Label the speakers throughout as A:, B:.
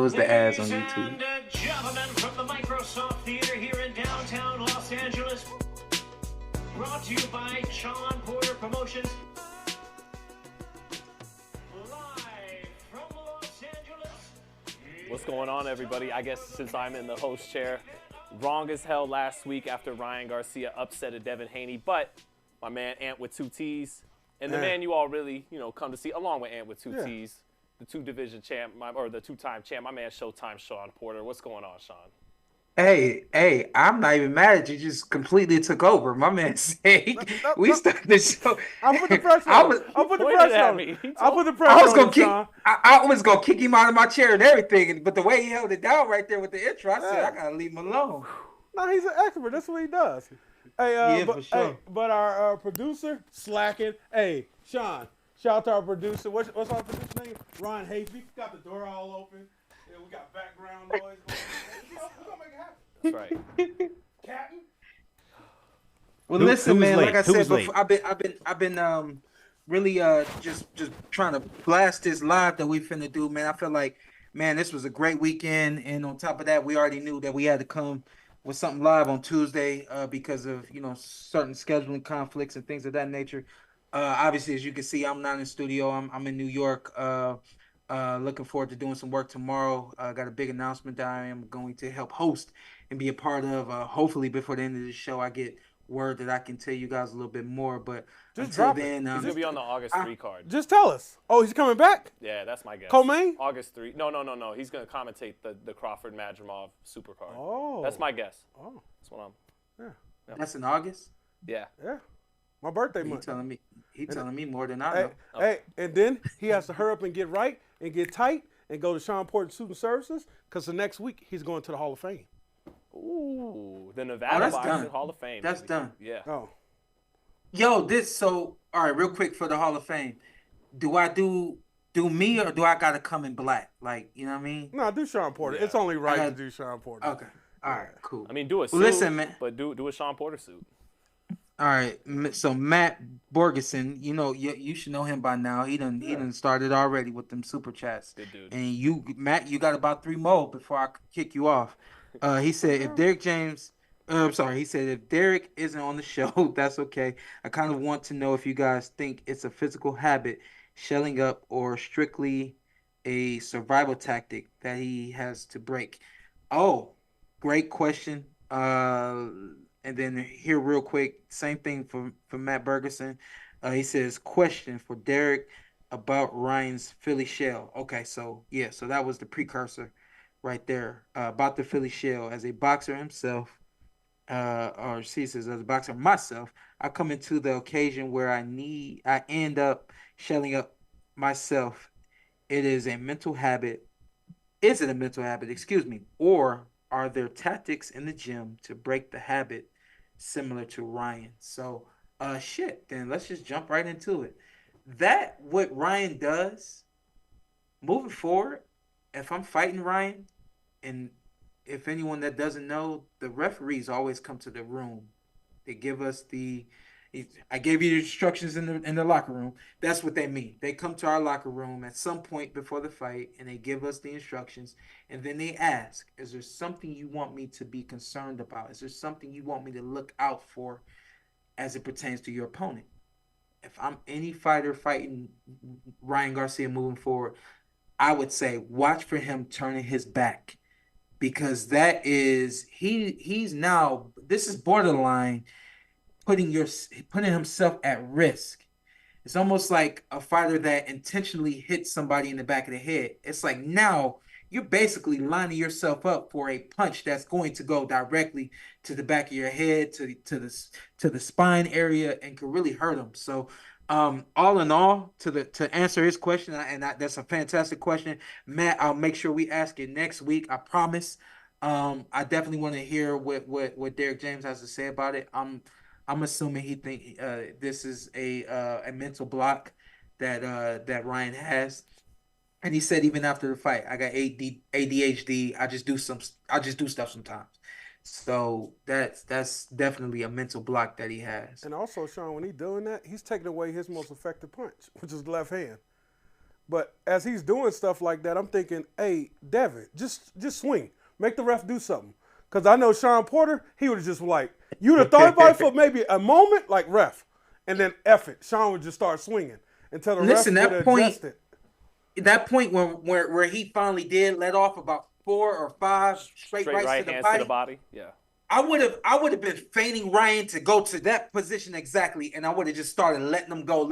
A: close the ads on
B: Ladies
A: YouTube.
B: and gentlemen, from the Microsoft Theater here in downtown Los Angeles, brought to you by Sean Porter Promotions. Live from Los Angeles.
C: What's going on, everybody? I guess since I'm in the host chair, wrong as hell last week after Ryan Garcia upsetted Devin Haney, but my man Antt with two T's, and the man you all really, come to see, along with Antt with two T's, the two-division champ, or the two-time champ, my man Showtime Sean Porter. What's going on, Sean?
A: Hey, I'm not even mad at you. Just completely took over. My man said we started the show.
D: I'll put the pressure on. I'll put the pressure on me. I'll put the pressure on.
A: I was gonna kick him out of my chair and everything, but the way he held it down right there with the intro, I said I gotta leave him alone.
D: No, he's an expert. That's what he does. Hey, for sure. But our producer slacking. Hey, Sean. Shout out to our producer. What's our producer name? Ron Hafey. Got the door all open. Yeah, we got background noise going on. We're gonna make it happen.
C: That's right.
D: Captain.
A: Well, listen, man. Like I said before, I've been really just trying to blast this live that we finna do, man. I feel like, man, this was a great weekend, and on top of that, we already knew that we had to come with something live on Tuesday because of certain scheduling conflicts and things of that nature. Obviously, as you can see, I'm not in studio. I'm in New York. Looking forward to doing some work tomorrow. Got a big announcement that I am going to help host and be a part of. Hopefully, before the end of the show, I get word that I can tell you guys a little bit more. But
D: just
A: until
D: drop
A: then,
C: he's gonna be on the August 3 card.
D: Just tell us. Oh, he's coming back?
C: Yeah, that's my guess.
D: Co-main?
C: August 3. No. He's gonna commentate the Crawford Madrimov super card.
D: Oh,
C: that's my guess.
D: Oh,
C: that's what I'm.
A: Yeah. That's in August.
C: Yeah.
D: My birthday month.
A: He telling me more than I know.
D: Hey, and then he has to hurry up and get right and get tight and go to Sean Porter Student Services because the next week he's going to the Hall of Fame.
C: Ooh, the Nevada Boxing Hall of Fame.
A: That's done.
C: Yeah.
A: Oh. Yo, all right, real quick for the Hall of Fame. Do I do me or do I gotta come in black? Like, you know what I mean?
D: No, do Sean Porter. Yeah. It's only right to do Sean Porter.
A: Okay. All right, cool.
C: I mean, do a suit,
A: listen, man.
C: But do a Sean Porter suit.
A: All right, so Matt Borgeson, you should know him by now. He done started already with them super chats.
C: Good dude.
A: And Matt, you got about 3 more before I kick you off. He said if Derrick isn't on the show, that's okay. I kind of want to know if you guys think it's a physical habit, shelling up, or strictly a survival tactic that he has to break. Oh, great question. And then here real quick, same thing for Matt Bergeson. He says, question for Derrick about Ryan's Philly shell. Okay, so that was the precursor right there about the Philly shell. As a boxer himself, he says, as a boxer myself, I come into the occasion where I end up shelling up myself. It is a mental habit. Is it a mental habit? Excuse me. Or are there tactics in the gym to break the habit similar to Ryan? So, then let's just jump right into it. What Ryan does, moving forward, if I'm fighting Ryan, and if anyone that doesn't know, the referees always come to the room. They give us I gave you the instructions in the locker room. That's what they mean. They come to our locker room at some point before the fight, and they give us the instructions, and then they ask, is there something you want me to be concerned about? Is there something you want me to look out for as it pertains to your opponent? If I'm any fighter fighting Ryan Garcia moving forward, I would say watch for him turning his back, because that is he's now, this is borderline putting himself at risk. It's almost like a fighter that intentionally hits somebody in the back of the head. It's like now you're basically lining yourself up for a punch that's going to go directly to the back of your head, to the spine area, and could really hurt him. So all in all, to answer his question, that's a fantastic question, Matt. I'll make sure we ask it next week. I promise. I definitely want to hear what Derrick James has to say about it. I'm assuming he think this is a mental block that Ryan has, and he said even after the fight, I got ADHD. I just do stuff sometimes. So that's definitely a mental block that he has.
D: And also, Sean, when he's doing that, he's taking away his most effective punch, which is the left hand. But as he's doing stuff like that, I'm thinking, hey, Devin, just swing. Make the ref do something. Because I know Sean Porter, he would have just like, you would have thought about it for maybe a moment, like ref. And then F it. Sean would just start swinging until the ref would adjust it.
A: That point where he finally did let off about 4 or 5 straight right hands to the body.
C: Yeah.
A: I would have been feigning Ryan to go to that position exactly, and I would have just started letting him go.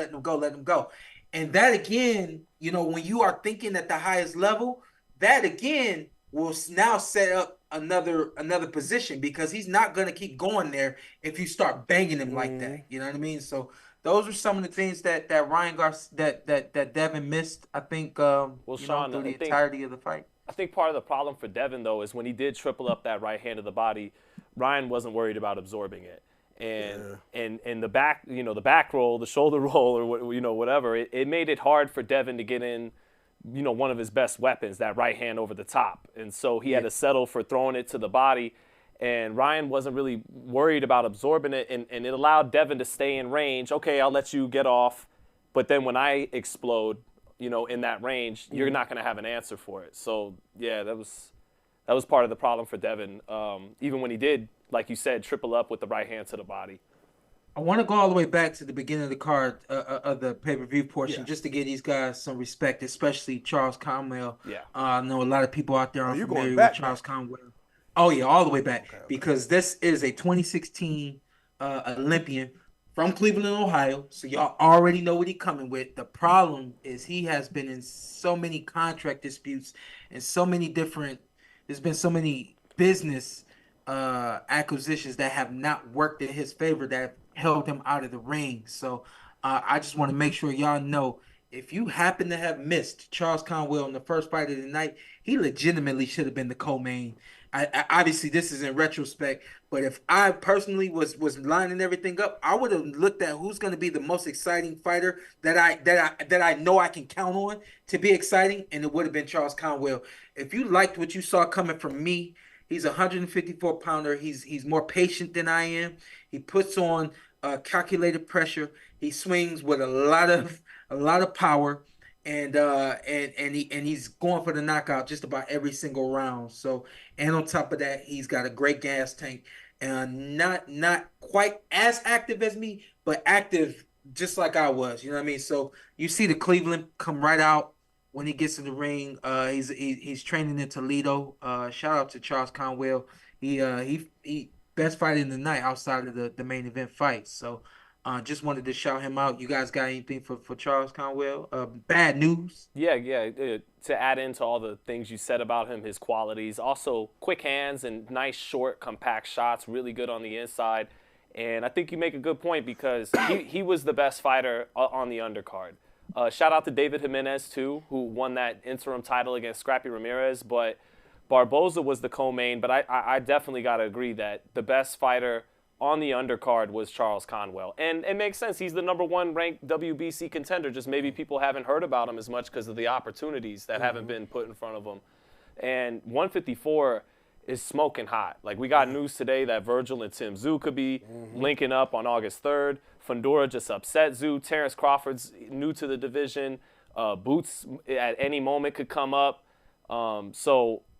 A: And that again, you know, when you are thinking at the highest level, that again will now set up another position, because he's not going to keep going there if you start banging him like that. You know what I mean? So those are some of the things that Ryan Garcia that Devin missed. I think
C: Sean,
A: through the entirety of the fight.
C: I think part of the problem for Devin though is when he did triple up that right hand of the body, Ryan wasn't worried about absorbing it. And the back, you know, the back roll, the shoulder roll, or whatever, it made it hard for Devin to get in, you know, one of his best weapons, that right hand over the top. And so he had to settle for throwing it to the body. And Ryan wasn't really worried about absorbing it, and it allowed Devin to stay in range. Okay, I'll let you get off, but then when I explode, you know, in that range, you're not going to have an answer for it. So yeah, that was part of the problem for Devin. Even when he did, like you said, triple up with the right hand to the body.
A: I want to go all the way back to the beginning of the card of the pay-per-view portion, just to give these guys some respect, especially Charles Conwell.
C: Yeah,
A: I know a lot of people out there are familiar with Charles Conwell. Oh yeah, all the way back, because this is a 2016 Olympian from Cleveland, Ohio. So y'all already know what he's coming with. The problem is he has been in so many contract disputes and so many different. There's been so many business acquisitions that have not worked in his favor, that have held him out of the ring. So I just want to make sure y'all know, if you happen to have missed Charles Conwell in the first fight of the night, he legitimately should have been the co-main. I obviously this is in retrospect, but if I personally was lining everything up, I would have looked at who's going to be the most exciting fighter that I know I can count on to be exciting, and it would have been Charles Conwell. If you liked what you saw coming from me, he's a 154-pounder. He's more patient than I am. He puts on calculated pressure. He swings with a lot of power. And he's going for the knockout just about every single round. So, and on top of that, he's got a great gas tank, and not quite as active as me, but active just like I was. You know what I mean? So you see the Cleveland come right out when he gets in the ring. He's training in Toledo. Shout out to Charles Conwell. He best fight in the night outside of the main event fight. So. Just wanted to shout him out. You guys got anything for Charles Conwell? Bad news?
C: Yeah. To add into all the things you said about him, his qualities. Also, quick hands and nice, short, compact shots. Really good on the inside. And I think you make a good point, because he was the best fighter on the undercard. Shout out to David Jimenez, too, who won that interim title against Scrappy Ramirez. But Barboza was the co-main. But I definitely got to agree that the best fighter on the undercard was Charles Conwell. And it makes sense. He's the #1 ranked WBC contender. Just maybe people haven't heard about him as much because of the opportunities that haven't been put in front of him. And 154 is smoking hot. Like, we got news today that Virgil and Tim Tszyu could be linking up on August 3rd. Fundora just upset Tszyu. Terrence Crawford's new to the division. Boots at any moment could come up.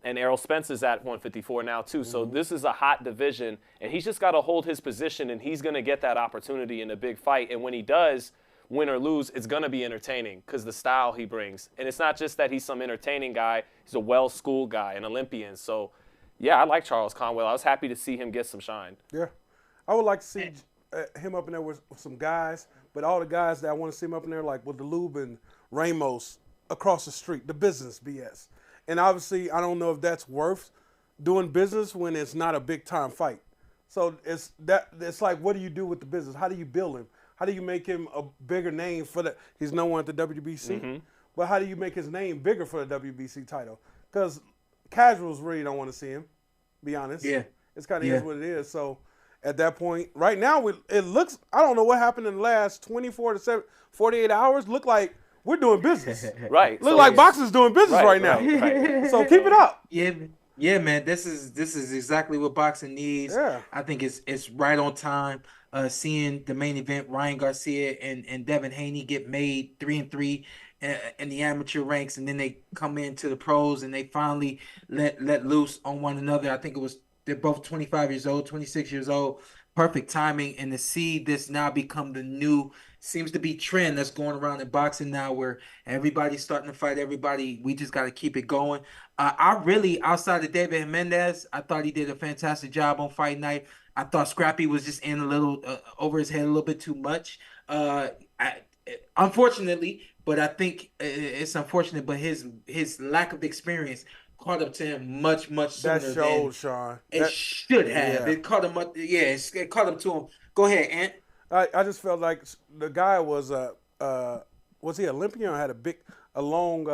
C: And Errol Spence's at 154 now, too. So this is a hot division, and he's just got to hold his position, and he's going to get that opportunity in a big fight. And when he does, win or lose, it's going to be entertaining because the style he brings. And it's not just that he's some entertaining guy. He's a well-schooled guy, an Olympian. So, yeah, I like Charles Conwell. I was happy to see him get some shine.
D: Yeah. I would like to see him up in there with some guys, but all the guys that I want to see him up in there, like with the Lube and Ramos across the street, the business BS. And obviously, I don't know if that's worth doing business when it's not a big-time fight. So it's like, what do you do with the business? How do you build him? How do you make him a bigger name for the – he's no one at the WBC. But how do you make his name bigger for the WBC title? Because casuals really don't want to see him, be honest.
A: Yeah.
D: It's kind of is what it is. So at that point, right now, it looks – I don't know what happened in the last 24 to 48 hours. Look like – we're doing business.
C: Right.
D: Look like boxing's doing business right now.
C: Right.
D: So keep it up.
A: Yeah, man. This is exactly what boxing needs.
D: Yeah.
A: I think it's right on time. Seeing the main event, Ryan Garcia and Devin Haney get made 3-3, in the amateur ranks, and then they come into the pros and they finally let loose on one another. I think it was they're both 25 years old, 26 years old. Perfect timing, and to see this now become the new seems to be trend that's going around in boxing now, where everybody's starting to fight everybody. We just got to keep it going. I really, outside of David Jimenez, I thought he did a fantastic job on fight night. I thought Scrappy was just in a little over his head a little bit too much. I, unfortunately, but I think it's unfortunate. But his lack of experience caught up to him much sooner
D: That
A: than
D: showed, Sean.
A: it should have.
D: Yeah.
A: It caught him up. Yeah, it caught up to him. Go ahead, Ant.
D: I just felt like the guy was he Olympian or had a long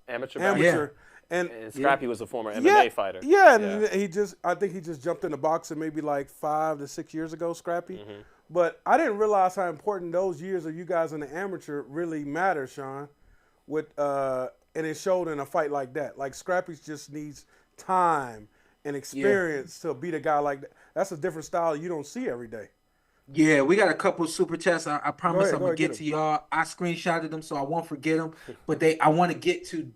C: Amateur.
D: amateur
C: And Scrappy was a former MMA
D: yeah,
C: fighter.
D: Yeah, and I think he just jumped into boxing maybe like 5 to 6 years ago, Scrappy.
C: Mm-hmm.
D: But I didn't realize how important those years of you guys in the amateur really matter, Sean. And it showed in a fight like that. Like Scrappy just needs time and experience to beat a guy like that. That's a different style you don't see every day.
A: Yeah, we got a couple of super chats. I promise I'm gonna get to
D: them.
A: y'all. I screenshotted them so I won't forget them. But I want to get to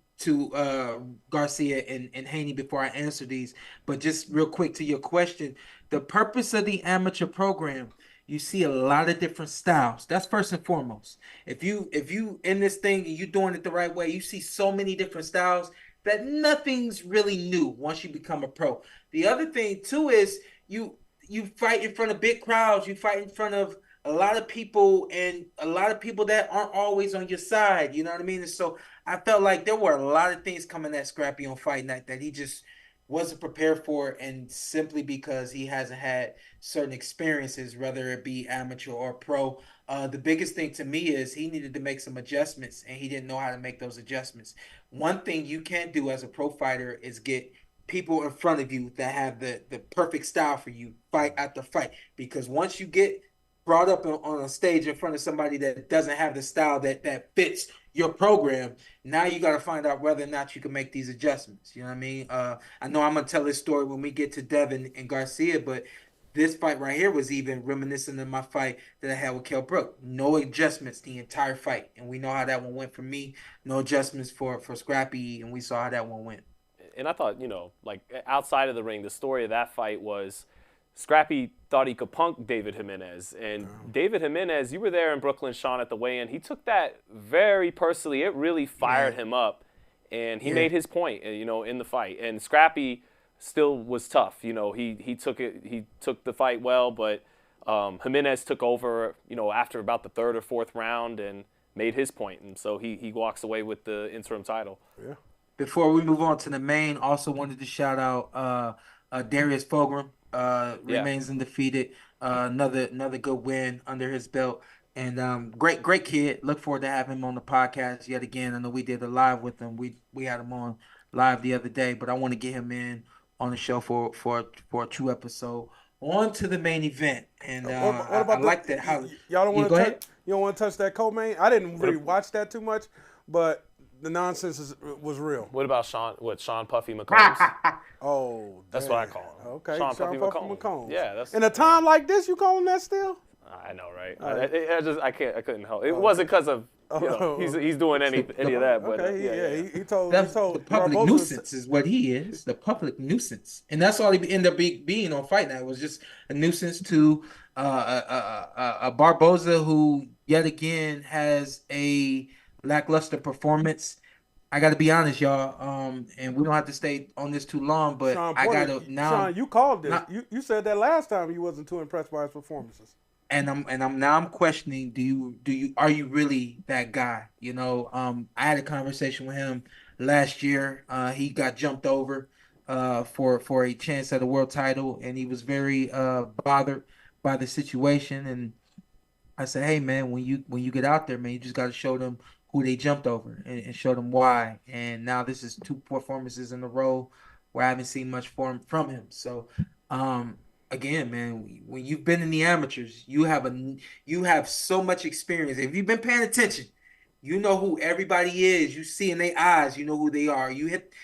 A: Garcia and Haney before I answer these. But just real quick to your question, the purpose of the amateur program, you see a lot of different styles. That's first and foremost. If you in this thing and you doing it the right way, you see so many different styles that nothing's really new once you become a pro. The other thing too is you fight in front of big crowds. You fight in front of a lot of people and a lot of people that aren't always on your side. You know what I mean? And so I felt like there were a lot of things coming at Scrappy on fight night that he just wasn't prepared for, and simply because he hasn't had certain experiences, whether it be amateur or pro. The biggest thing to me is he needed to make some adjustments, and he didn't know how to make those adjustments. One thing you can't do as a pro fighter is get people in front of you that have the perfect style for you fight after fight, because once you get brought up on a stage in front of somebody that doesn't have the style that fits your program, now you got to find out whether or not you can make these adjustments. You know what I mean? I know I'm going to tell this story when we get to Devin and Garcia, but this fight right here was even reminiscent of my fight that I had with Kell Brook. No adjustments the entire fight, and we know how that one went for me. No adjustments for Scrappy, and we saw how that one went.
C: And I thought, like outside of the ring, the story of that fight was Scrappy thought he could punk David Jimenez. And David Jimenez, you were there in Brooklyn, Sean, at the weigh-in. He took that very personally. It really fired him up. And he made his point, in the fight. And Scrappy still was tough. He took it. He took the fight well, but Jimenez took over, after about the third or fourth round and made his point. And so he walks away with the interim title.
D: Yeah.
A: Before we move on to the main, also wanted to shout out Darius Fulgram. Remains undefeated. Another good win under his belt. And great kid. Look forward to having him on the podcast yet again. I know we did a live with him. We had him on live the other day, but I want to get him in on the show for a true episode. On to the main event. And
D: what about
A: I like that. How
D: y'all don't want
A: to
D: touch? You don't want to touch that co-main? I didn't really watch that too much, but the nonsense was real.
C: What about Sean Puffy McComb?
D: Oh,
C: that's what I call him.
D: Okay,
C: Sean Puffy McComb. Yeah, that's
D: in a time like this, you call him that still?
C: I know, right? I couldn't help. It wasn't because of he's doing any of that, but
D: he told
A: the public nuisance is what he is. The public nuisance, and that's all he ended up being on Fight Night, was just a nuisance to a Barboza who yet again has a lackluster performance. I got to be honest, y'all, and we don't have to stay on this too long, but
D: Sean,
A: I got to now.
D: Sean, you called this. You said that last time you wasn't too impressed by his performances.
A: And I'm questioning, are you really that guy? I had a conversation with him last year. He got jumped over for a chance at a world title, and he was very bothered by the situation. And I said, hey man, when you get out there, man, you just got to show them who they jumped over and show them why. And now this is 2 performances in a row where I haven't seen much from him. So again, man, when you've been in the amateurs, you have so much experience. If you've been paying attention, you know who everybody is. You see in their eyes, you know who they are.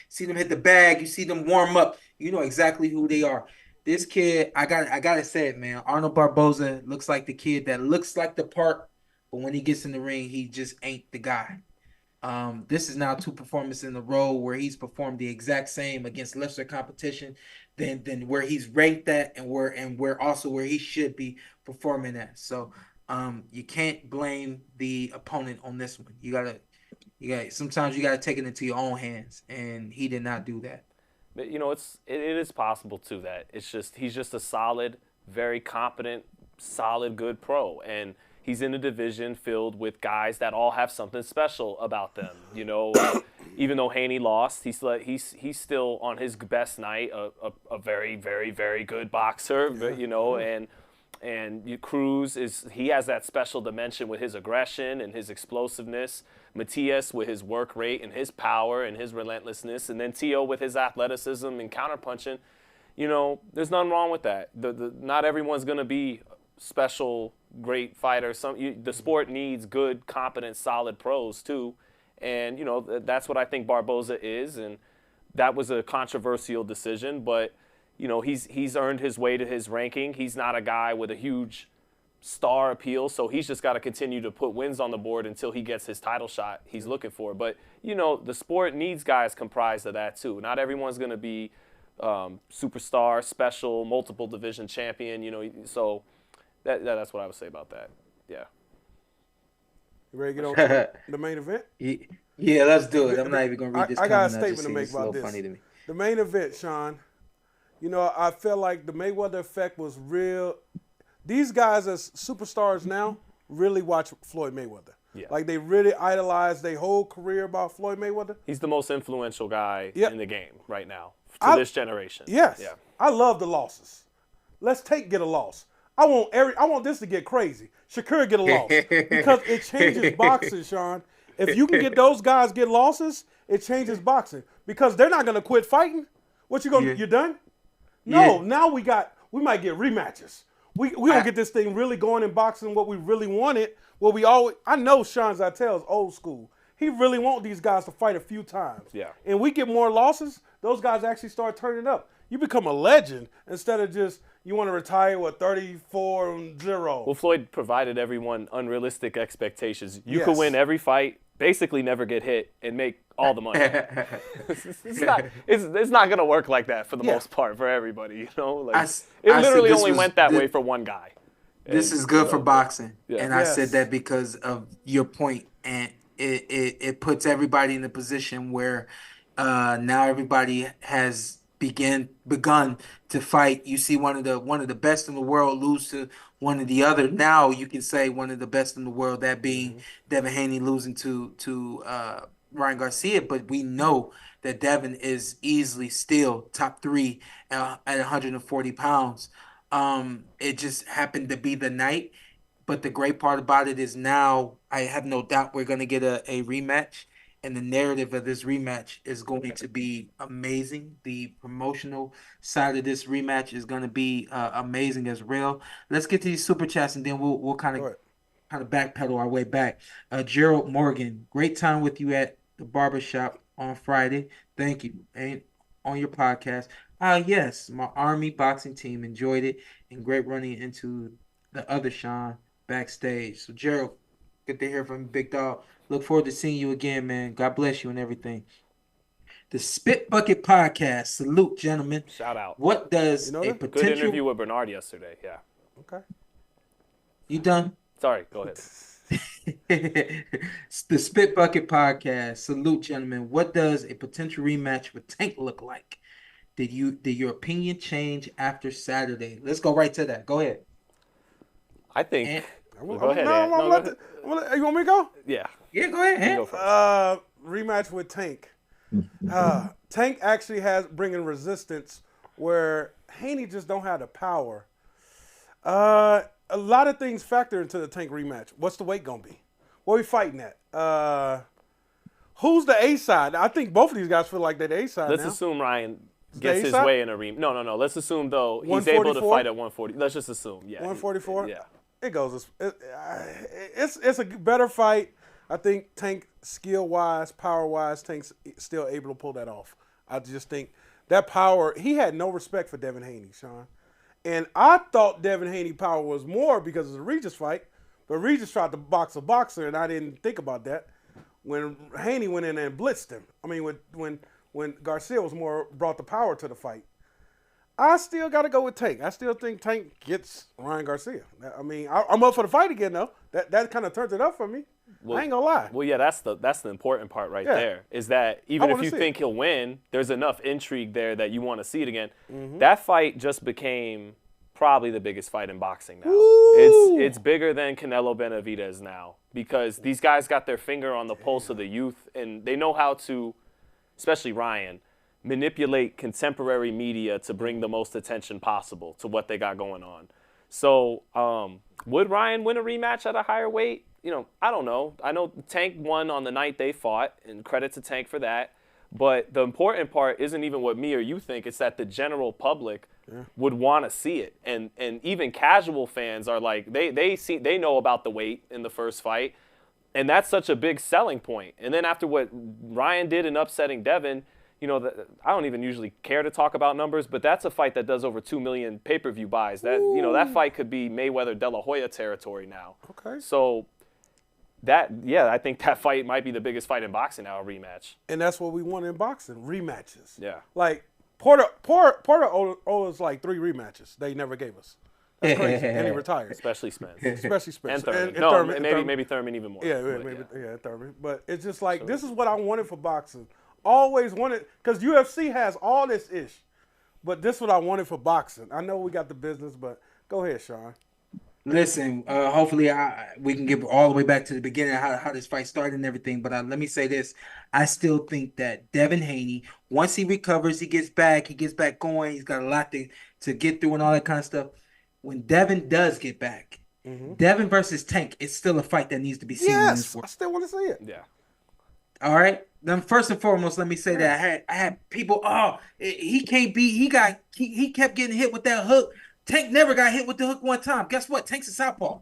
A: See them hit the bag, you see them warm up, you know exactly who they are. This kid, I gotta say it, man. Arnold Barboza looks like the kid that looks like the part, but when he gets in the ring, he just ain't the guy. This is now 2 performances in a row where he's performed the exact same against lesser competition than where he's ranked at and where also where he should be performing at. So you can't blame the opponent on this one. You gotta sometimes you gotta take it into your own hands, and he did not do that.
C: But, it is possible too that he's just a solid, very competent, solid, good pro, and he's in a division filled with guys that all have something special about them. Even though Haney lost, he's still on his best night a very, very, very good boxer. And Cruz he has that special dimension with his aggression and his explosiveness. Matias with his work rate and his power and his relentlessness, and then Tio with his athleticism and counterpunching. There's nothing wrong with that. Not everyone's gonna be special, great fighter. The sport needs good, competent, solid pros too, and that's what I think Barboza is, and that was a controversial decision, but he's earned his way to his ranking. He's not a guy with a huge star appeal, so he's just got to continue to put wins on the board until he gets his title shot he's looking for. But the sport needs guys comprised of that too. Not everyone's going to be superstar, special, multiple division champion. So that's what I would say about that. Yeah.
D: You ready to get on to the main event?
A: Yeah, let's do it. I'm not even going to read this.
D: I got a statement to make about this. Funny to me. The main event, Sean. I feel like the Mayweather effect was real. These guys as superstars now really watch Floyd Mayweather. Yeah. Like they really idolize their whole career about Floyd Mayweather.
C: He's the most influential guy in the game right now to this generation.
D: Yes. Yeah. I love the losses. Let's get a loss. I want this to get crazy. Shakur get a loss because it changes boxing, Sean. If you can get those guys get losses, it changes boxing because they're not gonna quit fighting. What you gonna? You're done? No. Now we might get rematches. We don't get this thing really going in boxing. What we really wanted. I know Sean Zytel is old school. He really want these guys to fight a few times. Yeah. And we get more losses. Those guys actually start turning up. You become a legend instead of just you want to retire with 34-0.
C: Well, Floyd provided everyone unrealistic expectations. You could win every fight, basically never get hit, and make all the money. It's not going to work like that for the most part for everybody. It literally only went that way for one guy.
A: This is good for boxing, and I said that because of your point, and it puts everybody in a position where now everybody has begun to fight. You see one of the best in the world lose to one of the other. Now you can say one of the best in the world, that being Devin Haney losing to Ryan Garcia, but we know that Devin is easily still top 3 at 140 pounds. It just happened to be the night, but the great part about it is now I have no doubt we're going to get a rematch, and the narrative of this rematch is going to be amazing. The promotional side of this rematch is going to be amazing as well. Let's get to these super chats, and then we'll kind of backpedal our way back. Gerald Morgan, great time with you at the barbershop on Friday. Thank you. And on your podcast. Yes, my Army boxing team enjoyed it, and great running into the other Sean backstage. So Gerald, good to hear from you, big dog. Look forward to seeing you again, man. God bless you and everything. The Spit Bucket Podcast. Salute, gentlemen.
C: Shout out.
A: What does a potential...
C: Good interview with Bernard yesterday, yeah.
D: Okay.
A: You done?
C: Sorry, go ahead.
A: The Spit Bucket Podcast. Salute, gentlemen. What does a potential rematch with Tank look like? Did your opinion change after Saturday? Let's go right to that. Go ahead.
C: I think...
D: Go ahead. You want me to go?
C: Yeah.
A: Yeah, go ahead.
D: Rematch with Tank. Tank actually has bringing resistance where Haney just don't have the power. A lot of things factor into the Tank rematch. What's the weight gonna be? What are we fighting at? Who's the A side? I think both of these guys feel like they're the A side.
C: Let's assume Ryan gets his way in a rematch. No. Let's assume though he's able to fight at 140. Let's just assume. Yeah.
D: 144.
C: Yeah.
D: It goes. It's a better fight. I think Tank skill-wise, power-wise, Tank's still able to pull that off. I just think that power, he had no respect for Devin Haney, Sean. And I thought Devin Haney power was more because of the Regis fight, but Regis tried to box a boxer, and I didn't think about that. when Haney went in and blitzed him. I mean, when Garcia was more brought the power to the fight. I still got to go with Tank. I still think Tank gets Ryan Garcia. I mean, I'm up for the fight again, though. That kind of turns it up for me. I ain't gonna lie.
C: Well, yeah, that's the important part there. Is that even if you think he'll win, there's enough intrigue there that you want to see it again. Mm-hmm. That fight just became probably the biggest fight in boxing now. Ooh. It's bigger than Canelo Benavidez now because these guys got their finger on the pulse of the youth, and they know how to, especially Ryan, manipulate contemporary media to bring the most attention possible to what they got going on. So would Ryan win a rematch at a higher weight? I don't know. I know Tank won on the night they fought, and credit to Tank for that. But the important part isn't even what me or you think. It's that the general public would want to see it. And even casual fans are like, they know about the weight in the first fight. And that's such a big selling point. And then after what Ryan did in upsetting Devin, I don't even usually care to talk about numbers, but that's a fight that does over 2 million pay-per-view buys. That fight could be Mayweather De La Hoya territory now. Okay. So I think that fight might be the biggest fight in boxing now, a rematch.
D: And that's what we want in boxing, rematches.
C: Yeah.
D: Like Porter owes us like 3 rematches they never gave us. That's crazy. And he retired.
C: Especially Spence.
D: And
C: Thurman. Maybe Thurman even more.
D: Yeah, Thurman. But it's just like, this is what I wanted for boxing. Always wanted, because UFC has all this ish, but this is what I wanted for boxing. I know we got the business, but go ahead, Sean.
A: Listen, hopefully we can get all the way back to the beginning of how this fight started and everything. But let me say this. I still think that Devin Haney, once he recovers, he gets back going. He's got a lot to get through and all that kind of stuff. When Devin does get back, Devin versus Tank, it's still a fight that needs to be seen.
D: Yes, I still want to see it.
C: Yeah.
A: All right. Then first and foremost, let me say that I had people. He can't be. He kept getting hit with that hook. Tank never got hit with the hook one time. Guess what? Tank's a southpaw.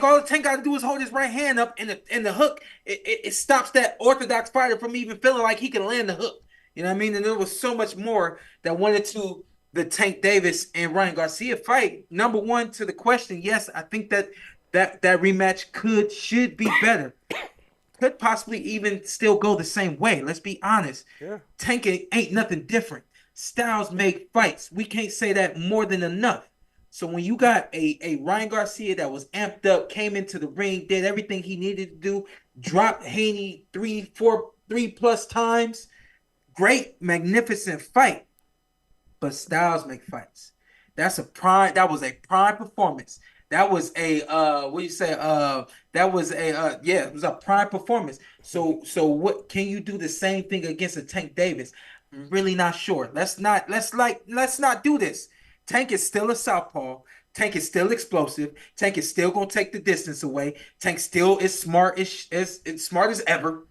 A: All Tank got to do is hold his right hand up, and the hook it stops that orthodox fighter from even feeling like he can land the hook. You know what I mean? And there was so much more that went into the Tank Davis and Ryan Garcia fight. Number one, to the question, yes, I think that rematch should be better. Could possibly even still go the same way. Let's be honest.
D: Yeah.
A: Tank ain't nothing different. Styles make fights. We can't say that more than enough. So when you got a Ryan Garcia that was amped up, came into the ring, did everything he needed to do, dropped Haney 3+ times, great, magnificent fight. But Styles make fights. That was a prime performance. That was a it was a prime performance. So what can you do the same thing against a Tank Davis? I'm really not sure. Let's not do this. Tank is still a southpaw. Tank is still explosive. Tank is still gonna take the distance away. Tank still is smart as ever.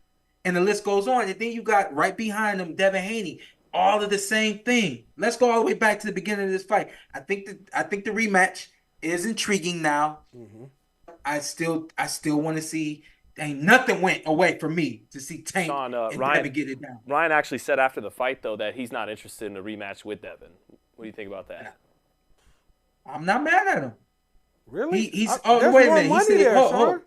A: And the list goes on. And then you got right behind him Devin Haney. All of the same thing. Let's go all the way back to the beginning of this fight. I think the rematch is intriguing now. Mm-hmm. I still want to see. Ain't nothing went away from me to see Tank and Devin get it down.
C: Ryan actually said after the fight though that he's not interested in a rematch with Devin. What do you think about that?
A: I'm not mad at him.
D: Really?
A: Wait a minute. He said,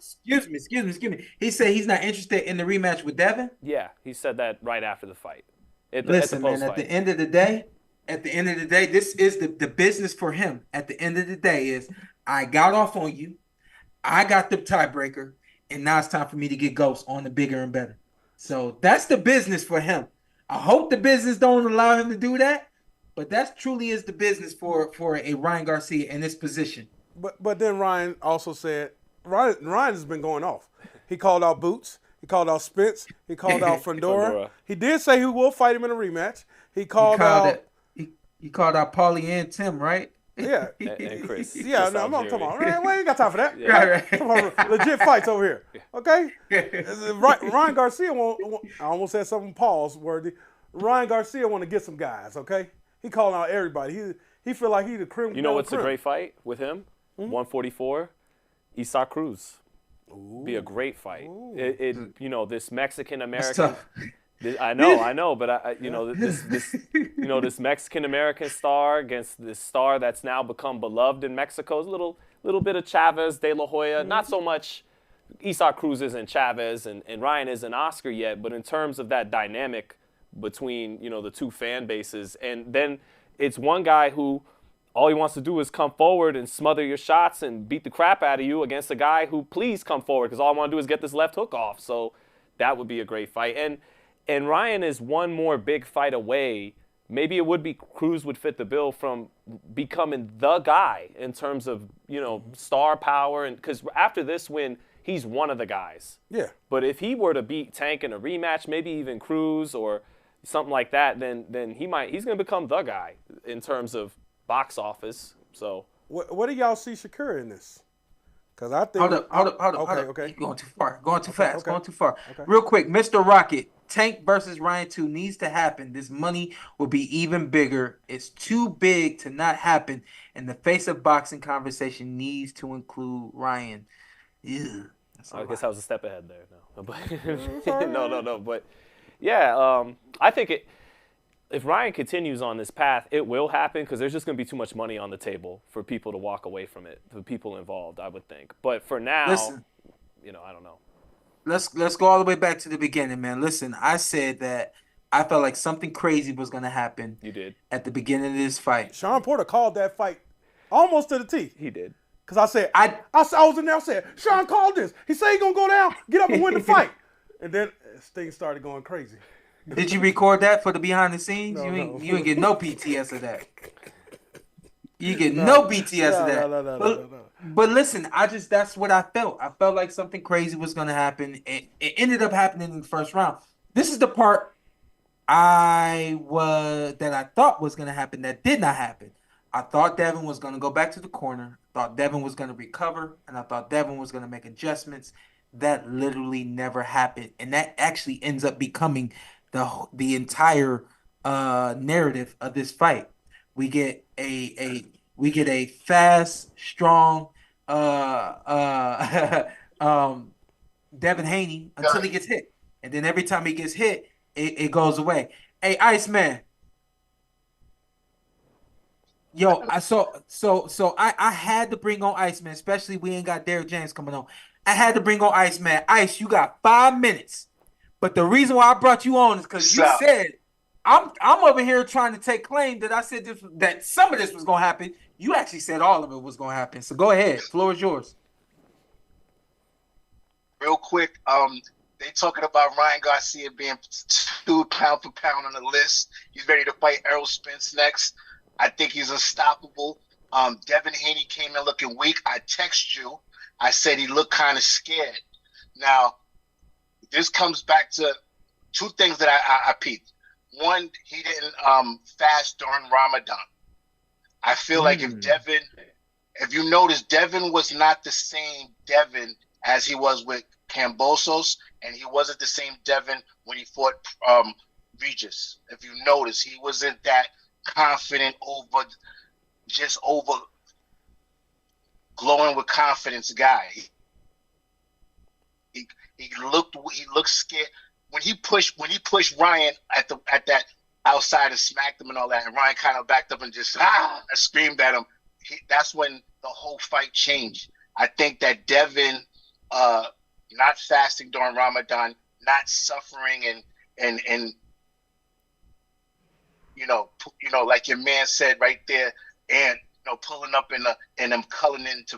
A: excuse me. He said he's not interested in the rematch with Devin.
C: Yeah, he said that right after the fight.
A: Listen, man. At the end of the day, this is the business for him. At the end of the day, is I got off on you, I got the tiebreaker, and now it's time for me to get Ghost on the bigger and better. So that's the business for him. I hope the business don't allow him to do that, but that truly is the business for a Ryan Garcia in this position.
D: But then Ryan also said Ryan has been going off. He called out Boots. He called out Spence. He called out Fundora. He did say he will fight him in a rematch. He called out
A: Paulie and Tim, right?
D: Yeah.
C: And Chris.
D: Yeah, no, I'm talking about. Right, we ain't got time for that.
C: Yeah.
D: Right. Legit fights over here. Okay? Ryan Garcia I almost said something pause worthy. Ryan Garcia want to get some guys, okay? He calling out everybody. He feel like he the cream.
C: You know what's a great fight with him? 144, Isaac Cruz.
D: Ooh.
C: Be a great fight.
D: Ooh.
C: This Mexican American. I know, but this Mexican American star against this star that's now become beloved in Mexico. A little bit of Chavez, De La Hoya, not so much Isaac Cruz isn't Chavez and Ryan isn't Oscar yet, but in terms of that dynamic between, the two fan bases, and then it's one guy who all he wants to do is come forward and smother your shots and beat the crap out of you against a guy who, please come forward, because all I want to do is get this left hook off. So that would be a great fight. And Ryan is one more big fight away. Maybe it would be Cruz would fit the bill from becoming the guy in terms of, star power. And because after this win, he's one of the guys.
D: Yeah.
C: But if he were to beat Tank in a rematch, maybe even Cruz or something like that, then he's going to become the guy in terms of box office. So
D: what do y'all see Shakur in this? Because I think
A: hold up.
D: Okay.
A: You're going too far. Going too fast.
D: Okay.
A: Going too far.
D: Okay.
A: Real quick, Mr. Rocket, Tank versus Ryan 2 needs to happen. This money will be even bigger. It's too big to not happen. And the face of boxing conversation needs to include Ryan. Ew,
C: I guess I was a step ahead there. No, but no. But yeah, I think if Ryan continues on this path, it will happen because there's just going to be too much money on the table for people to walk away from it, for people involved, I would think. But for now,
A: listen,
C: I don't know.
A: Let's go all the way back to the beginning, man. Listen, I said that I felt like something crazy was going to happen.
C: You did.
A: At the beginning of this fight.
D: Shawn Porter called that fight almost to the T.
C: He did.
D: Because I said, I was in there, I said, Shawn called this. He said he's going to go down, get up and win the fight. And then things started going crazy.
A: Did you record that for the behind the scenes?
D: No,
A: You ain't get no PTS of that. You get no BTS of that.
D: No.
A: But listen, that's what I felt. I felt like something crazy was going to happen. It ended up happening in the first round. This is the part I thought was going to happen that did not happen. I thought Devin was going to go back to the corner. I thought Devin was going to recover, and I thought Devin was going to make adjustments. That literally never happened, and that actually ends up becoming the entire narrative of this fight. We get a fast, strong Devin Haney until he gets hit, and then every time he gets hit, it goes away. Hey, Iceman. Yo, I had to bring on Iceman, especially we ain't got Derrick James coming on. I had to bring on Iceman. Ice, you got 5 minutes. But the reason why I brought you on is because you said I'm over here trying to take claim that I said that some of this was gonna happen. You actually said all of it was gonna happen. So go ahead. Floor is yours.
E: Real quick, they talking about Ryan Garcia being 2 pound for pound on the list. He's ready to fight Errol Spence next. I think he's unstoppable. Devin Haney came in looking weak. I text you. I said he looked kind of scared. Now, this comes back to 2 things that I peeped. One, he didn't fast during Ramadan. I feel like if you notice, Devin was not the same Devin as he was with Kambosos, and he wasn't the same Devin when he fought Regis. If you notice, he wasn't that confident over glowing with confidence guy. He looked scared when he pushed Ryan at that outside and smacked him and all that, and Ryan kind of backed up and just screamed at him. That's when the whole fight changed. I think that Devin not fasting during Ramadan, not suffering and like your man said right there, and pulling up and them culling into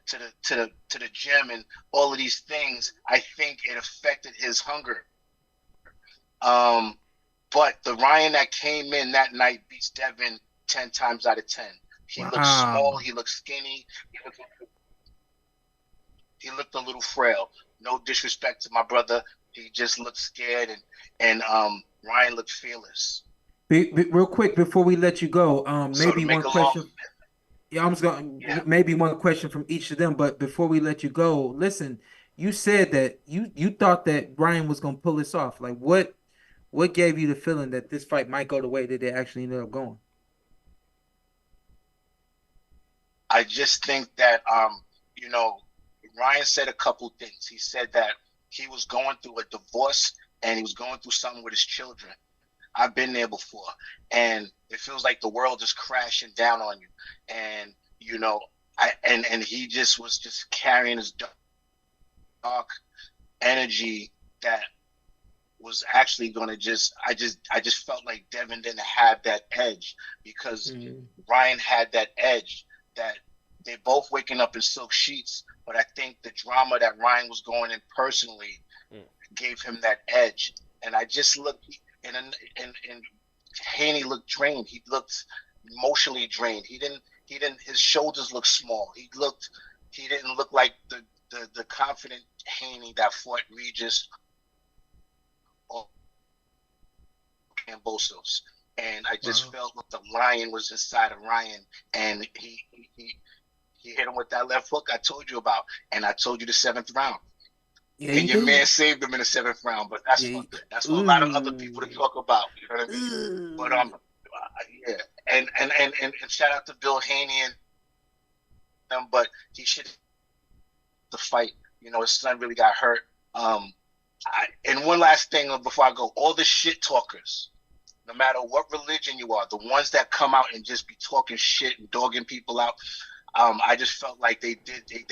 E: the gym and all of these things, I think it affected his hunger. But the Ryan that came in that night beats Devin 10 times out of 10. He looked small, he looked skinny, he looked a little frail. No disrespect to my brother, he just looked scared, and Ryan looked fearless.
A: Real quick before we let you go, maybe one question. Maybe one question from each of them. But before we let you go, listen, you said that you thought that Ryan was gonna pull this off. Like what gave you the feeling that this fight might go the way that they actually ended up going?
E: I just think that Ryan said a couple things. He said that he was going through a divorce and he was going through something with his children. I've been there before, and it feels like the world is crashing down on you. And and he just was just carrying his dark energy that was actually going to I just felt like Devin didn't have that edge because Ryan had that edge that they both waking up in silk sheets. But I think the drama that Ryan was going in personally gave him that edge. And I just looked, and Haney looked drained. He looked emotionally drained. He didn't, his shoulders looked small. He didn't look like the confident Haney that fought Regis or Cambosos. And I just felt like the lion was inside of Ryan, and he hit him with that left hook I told you about, and I told you the 7th round. Yeah, and your man saved him in the 7th round, but that's what a lot of other people to talk about. You know what I mean? But yeah, and shout out to Bill Haney and them, but he should the fight. You know, his son really got hurt. And one last thing before I go, all the shit talkers, no matter what religion you are, the ones that come out and just be talking shit and dogging people out. I just felt like they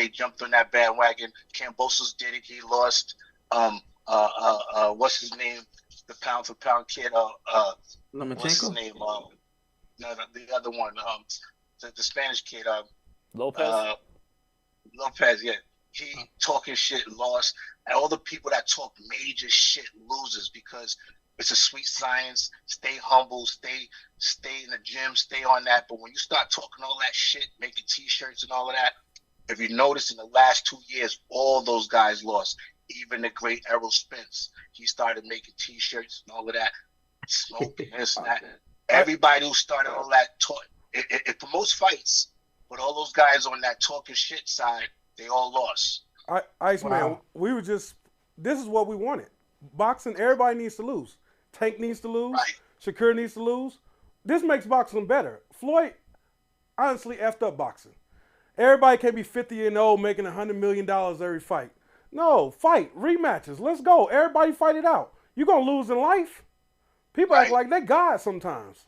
E: jumped on that bandwagon. Cambosos did it. He lost. What's his name? The pound for pound kid. What's his name? No, the other one. The Spanish kid.
C: Lopez.
E: Lopez. Yeah, he talking shit, lost. And all the people that talk major shit loses because it's a sweet science. Stay humble. Stay in the gym. Stay on that. But when you start talking all that shit, making T-shirts and all of that, if you notice in the last 2 years, all those guys lost. Even the great Errol Spence, he started making T-shirts and all of that, smoking this and that. Everybody who started all that talk, it promotes fights. But all those guys on that talking shit side, they all lost.
D: Iceman, this is what we wanted. Boxing, everybody needs to lose. Tank needs to lose.
E: Right.
D: Shakur needs to lose. This makes boxing better. Floyd honestly effed up boxing. Everybody can't be 50 and old making $100 million every fight. No, fight, rematches. Let's go. Everybody fight it out. You're going to lose in life. People act like they God sometimes.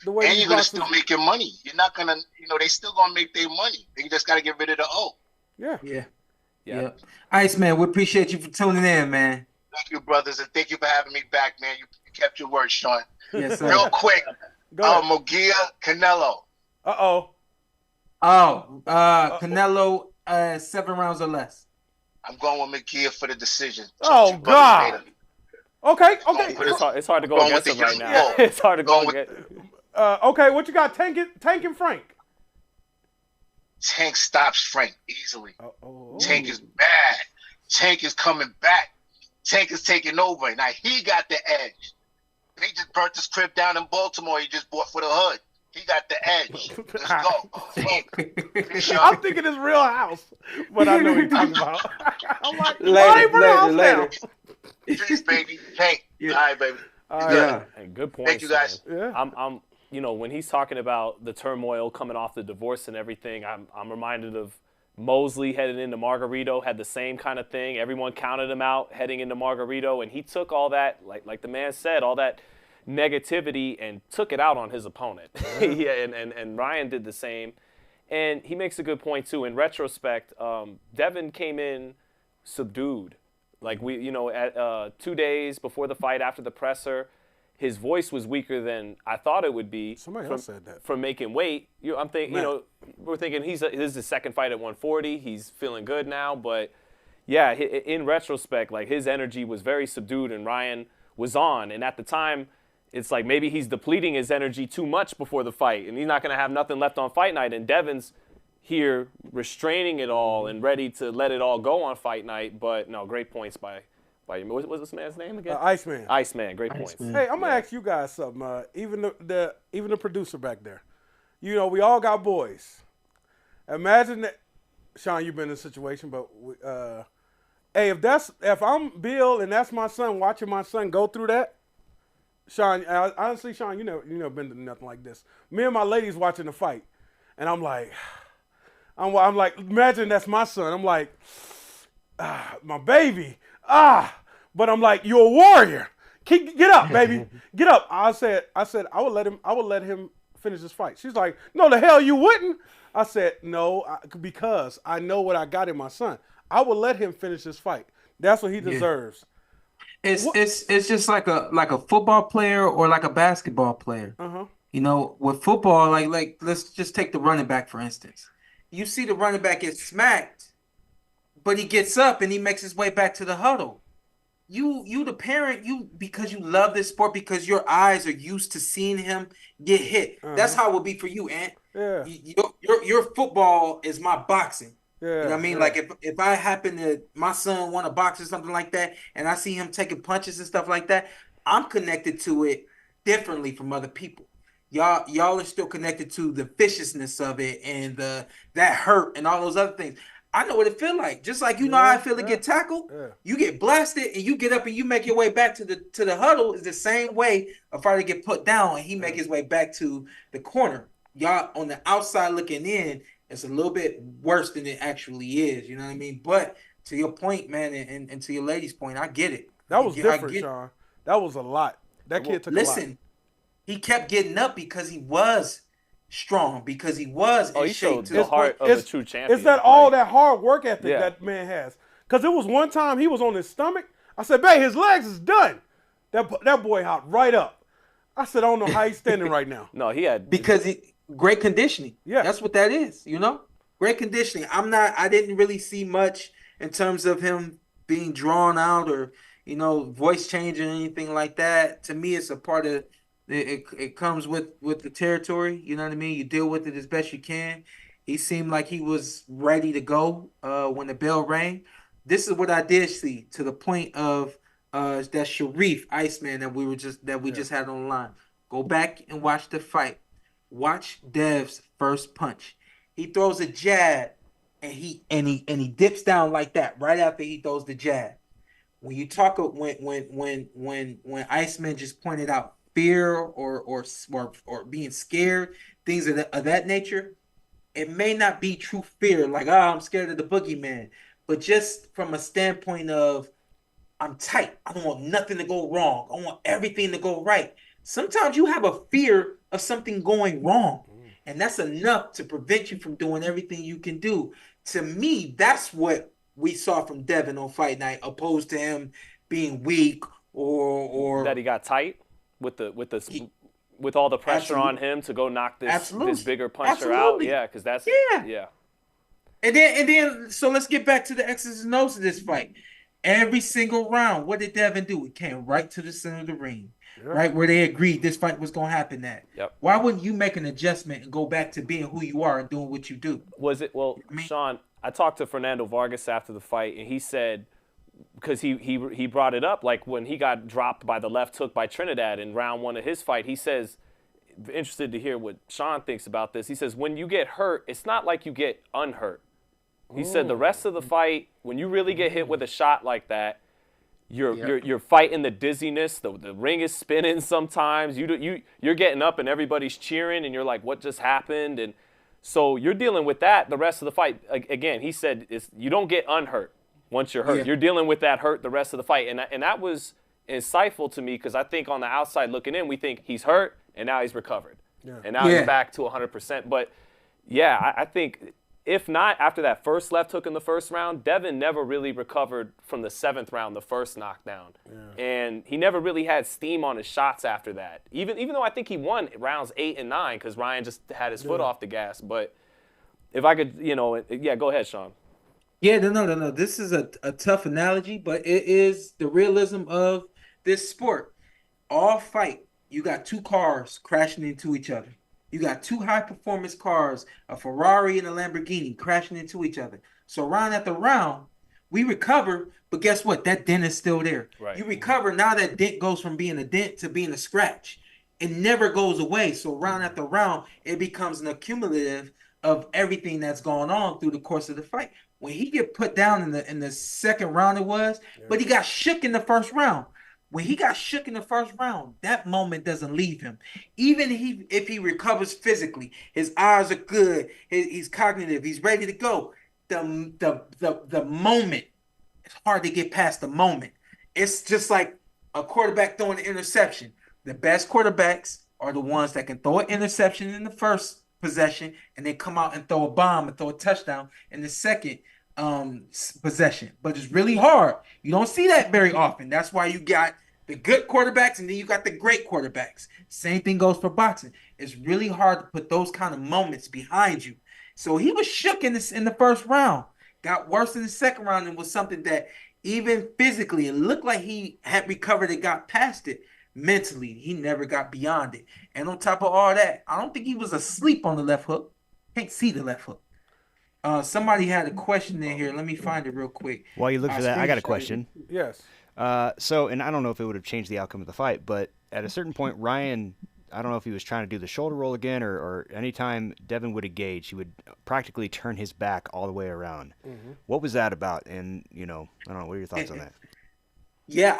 E: And you're going to still make your money. You're not going to, they still going to make their money. They just got to get rid of the O.
A: Yeah. Iceman, we appreciate you for tuning in, man.
E: Thank you, brothers, and thank you for having me back, man. You kept your word, Sean.
A: Yes, sir.
E: Real quick, Munguia, Canelo.
A: Canelo, 7 rounds or less.
E: I'm going with Munguia for the decision.
D: Oh, God. Okay.
C: It's hard to go against him right now. It's hard to go against him.
D: Okay, what you got? Tank and Frank.
E: Tank stops Frank easily. Tank is bad. Tank is coming back. Tank is taking over. Now he got the edge. They just burnt this crib down in Baltimore. He just bought for the hood. He got the edge. Let's go.
D: I'm thinking his real house, but I know what you're talking about. I'm like, later.
E: Peace, baby. Tank.
A: Yeah.
E: All right, baby.
C: And good point.
E: Thank you, guys.
D: Yeah.
C: I'm when he's talking about the turmoil coming off the divorce and everything, I'm reminded of Mosley heading into Margarito, had the same kind of thing. Everyone counted him out heading into Margarito, and he took all that, like the man said, all that negativity and took it out on his opponent. And Ryan did the same. And he makes a good point, too. In retrospect, Devin came in subdued. Like, at 2 days before the fight, after the presser, his voice was weaker than I thought it would be.
D: Somebody else said that.
C: From making weight. I'm thinking, we're thinking this is his second fight at 140. He's feeling good now. But, yeah, in retrospect, like, his energy was very subdued and Ryan was on. And at the time, it's like maybe he's depleting his energy too much before the fight. And he's not going to have nothing left on fight night. And Devin's here restraining it all and ready to let it all go on fight night. But, no, great points by what's this man's name again?
D: Iceman.
C: Iceman, great points.
D: Hey, I'm gonna ask you guys something. Even the producer back there, we all got boys. Imagine that, Sean. You've been in a situation, but hey, if I'm Bill and that's my son, watching my son go through that, Sean. Honestly, Sean, you never been to nothing like this. Me and my ladies watching the fight, and I'm like, imagine that's my son. I'm like, my baby. But I'm like, you're a warrior. Get up, baby. Get up. I said, I would let him finish this fight. She's like, no, the hell you wouldn't. I said, no, because I know what I got in my son. I would let him finish this fight. That's what he deserves.
A: It's just like a football player or like a basketball player. You know, with football, like let's just take the running back for instance. You see the running back get smacked, but he gets up and he makes his way back to the huddle. You the parent, because you love this sport, because your eyes are used to seeing him get hit. That's how it would be for you, Ant.
D: Yeah.
A: Your football is my boxing.
D: Yeah.
A: You know what I mean? Like if I happen to, my son want to box or something like that, and I see him taking punches and stuff like that, I'm connected to it differently from other people. Y'all are still connected to the viciousness of it and that hurt and all those other things. I know what it feel like. Just like you know how I feel to get tackled. Yeah. You get blasted and you get up and you make your way back to the huddle. Is the same way a fighter get put down and he make his way back to the corner. Y'all on the outside looking in, it's a little bit worse than it actually is. You know what I mean? But to your point, man, and to your lady's point, I get it.
D: That was different, Sean. That was a lot. That kid took a lot.
A: Listen, he kept getting up because he was strong, because he was in shape.
C: The heart of a true champion.
D: It's that all that hard work ethic that man has. Because it was one time he was on his stomach. I said, "Babe, his legs is done." That boy hopped right up. I said, "I don't know how he's standing right now."
C: No, he had
A: great conditioning.
D: Yeah,
A: that's what that is. You know, great conditioning. I didn't really see much in terms of him being drawn out or voice changing or anything like that. To me, it's a part of. It comes with the territory, you know what I mean? You deal with it as best you can. He seemed like he was ready to go when the bell rang. This is what I did see, to the point of that Sharif Iceman that we just had on the line. Go back and watch the fight. Watch Dev's first punch. He throws a jab and he dips down like that right after he throws the jab. When you talk when Iceman just pointed out fear or being scared, things of that nature, it may not be true fear, like, I'm scared of the boogeyman, but just from a standpoint of, I'm tight. I don't want nothing to go wrong. I want everything to go right. Sometimes you have a fear of something going wrong, and that's enough to prevent you from doing everything you can do. To me, that's what we saw from Devin on fight night, opposed to him being weak or
C: that he got tight. With all the pressure on him to go knock this bigger puncher out, because that's And then so let's get back to the X's and O's of this fight. Every single round, what did Devin do? He came right to the center of the ring, right where they agreed this fight was going to happen at. Yep.
A: Why wouldn't you make an adjustment and go back to being who you are and doing what you do?
C: Sean, I talked to Fernando Vargas after the fight, and he said, because he brought it up, like when he got dropped by the left hook by Trinidad in round one of his fight, he says, interested to hear what Sean thinks about this. He says, when you get hurt, it's not like you get unhurt. He said the rest of the fight, when you really get hit with a shot like that, you're fighting the dizziness. The ring is spinning sometimes. You're getting up and everybody's cheering and you're like, what just happened? And so you're dealing with that the rest of the fight. Again, he said you don't get unhurt. Once you're hurt, you're dealing with that hurt the rest of the fight. And that was insightful to me, because I think on the outside looking in, we think he's hurt and now he's recovered. Yeah. And now he's back to 100%. But, I think if not after that first left hook in the first round, Devin never really recovered from the 7th round, the first knockdown. Yeah. And he never really had steam on his shots after that. Even though I think he won rounds 8 and 9 because Ryan just had his foot off the gas. But if I could, go ahead, Sean.
A: Yeah, no. This is a tough analogy, but it is the realism of this sport. All fight, you got two cars crashing into each other. You got two high-performance cars, a Ferrari and a Lamborghini, crashing into each other. So round after round, we recover, but guess what? That dent is still there. Right. You recover, now that dent goes from being a dent to being a scratch. It never goes away. So round after round, it becomes an accumulative of everything that's going on through the course of the fight. When he get put down in the second round, but he got shook in the first round. When he got shook in the first round, that moment doesn't leave him. Even if he recovers physically, his eyes are good, he's cognitive, he's ready to go. The moment, it's hard to get past the moment. It's just like a quarterback throwing an interception. The best quarterbacks are the ones that can throw an interception in the first possession and then come out and throw a bomb and throw a touchdown in the second possession, but it's really hard. You don't see that very often. That's why you got the good quarterbacks and then you got the great quarterbacks. Same thing goes for boxing. It's really hard to put those kind of moments behind you. So he was shook in the first round, got worse in the second round, and was something that even physically it looked like he had recovered and got past it. Mentally, he never got beyond it. And on top of all that, I don't think he was asleep on the left hook. Can't see the left hook. Somebody had a question in here. Let me find it real quick.
F: While you look for that, I got a question.
D: Yes.
F: And I don't know if it would have changed the outcome of the fight, but at a certain point, Ryan, I don't know if he was trying to do the shoulder roll again or anytime Devin would engage, he would practically turn his back all the way around. Mm-hmm. What was that about? And, I don't know. What are your thoughts on that?
A: Yeah,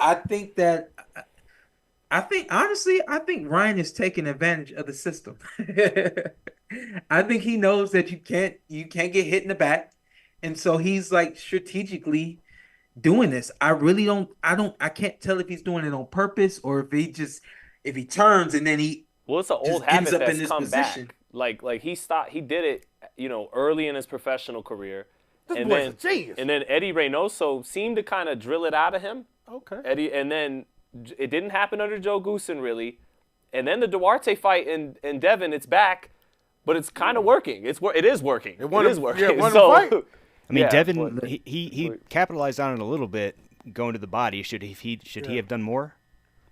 A: honestly, I think Ryan is taking advantage of the system. I think he knows that you can't get hit in the back. And so he's like strategically doing this. I can't tell if he's doing it on purpose or if he turns and then he
C: it's an old habit that's come back. Like he did it, early in his professional career. And then Eddie Reynoso seemed to kind of drill it out of him.
D: Okay.
C: And then it didn't happen under Joe Goosen really. And then the Duarte fight in Devin, it's back, but it's kind of working. It is working. It is working.
D: Yeah, won the fight.
F: I mean, Devin, he capitalized on it a little bit going to the body. Should he have done more?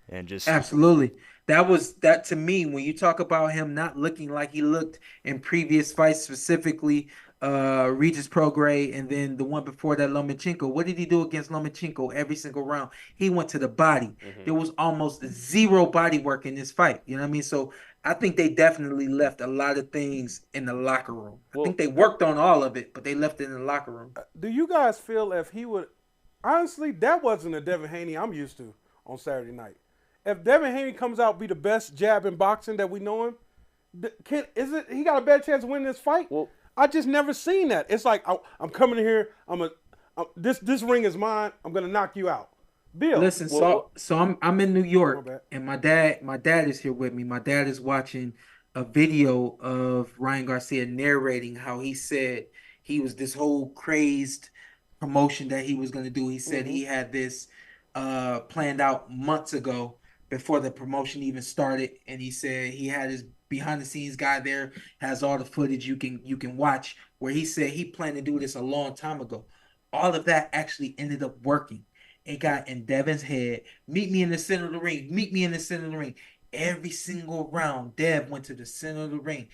F: And just
A: absolutely. That to me, when you talk about him not looking like he looked in previous fights, specifically Regis Prograis and then the one before that, Lomachenko. What did he do against Lomachenko every single round? He went to the body. Mm-hmm. There was almost zero body work in this fight. You know what I mean? So I think they definitely left a lot of things in the locker room. I think they worked on all of it, but they left it in the locker room.
D: Do you guys feel if he would – honestly, that wasn't a Devin Haney I'm used to on Saturday night. If Devin Haney comes out be the best jab in boxing that we know him, he got a better chance of winning this fight?
C: Well,
D: I just never seen that. It's like I'm coming in here. This ring is mine. I'm gonna knock you out. Bill,
A: listen. So I'm in New York, and my dad is here with me. My dad is watching a video of Ryan Garcia narrating how he said he was this whole crazed promotion that he was gonna do. He said he had this planned out months ago before the promotion even started, and he said he had his behind the scenes guy there, has all the footage you can watch, where he said he planned to do this a long time ago. All of that actually ended up working. It got in Devin's head. Meet me in the center of the ring. Meet me in the center of the ring. Every single round, Dev went to the center of the ring.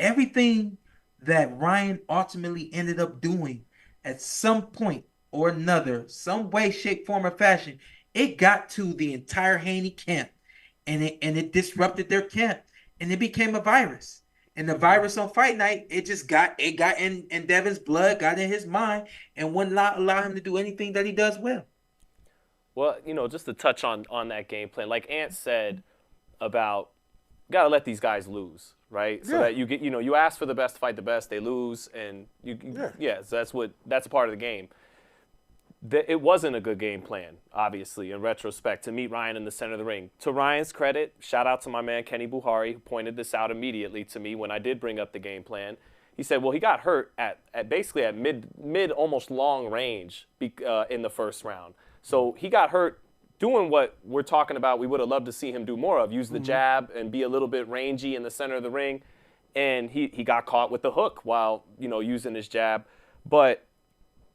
A: Everything that Ryan ultimately ended up doing at some point or another, some way, shape, form, or fashion, it got to the entire Haney camp, and it disrupted their camp. And it became a virus. And the virus on fight night, it got in Devin's blood, got in his mind, and wouldn't allow him to do anything that he does well.
C: Well, just to touch on that game plan, like Ant said about got to let these guys lose, right? So that you get, you ask for the best to fight the best, they lose, and so that's a part of the game. It wasn't a good game plan, obviously, in retrospect, to meet Ryan in the center of the ring. To Ryan's credit, shout out to my man Kenny Buhari, who pointed this out immediately to me when I did bring up the game plan. He said, well, he got hurt at basically at mid almost long range in the first round. So he got hurt doing what we're talking about we would have loved to see him do more of, use the jab and be a little bit rangy in the center of the ring. And he got caught with the hook while, using his jab. But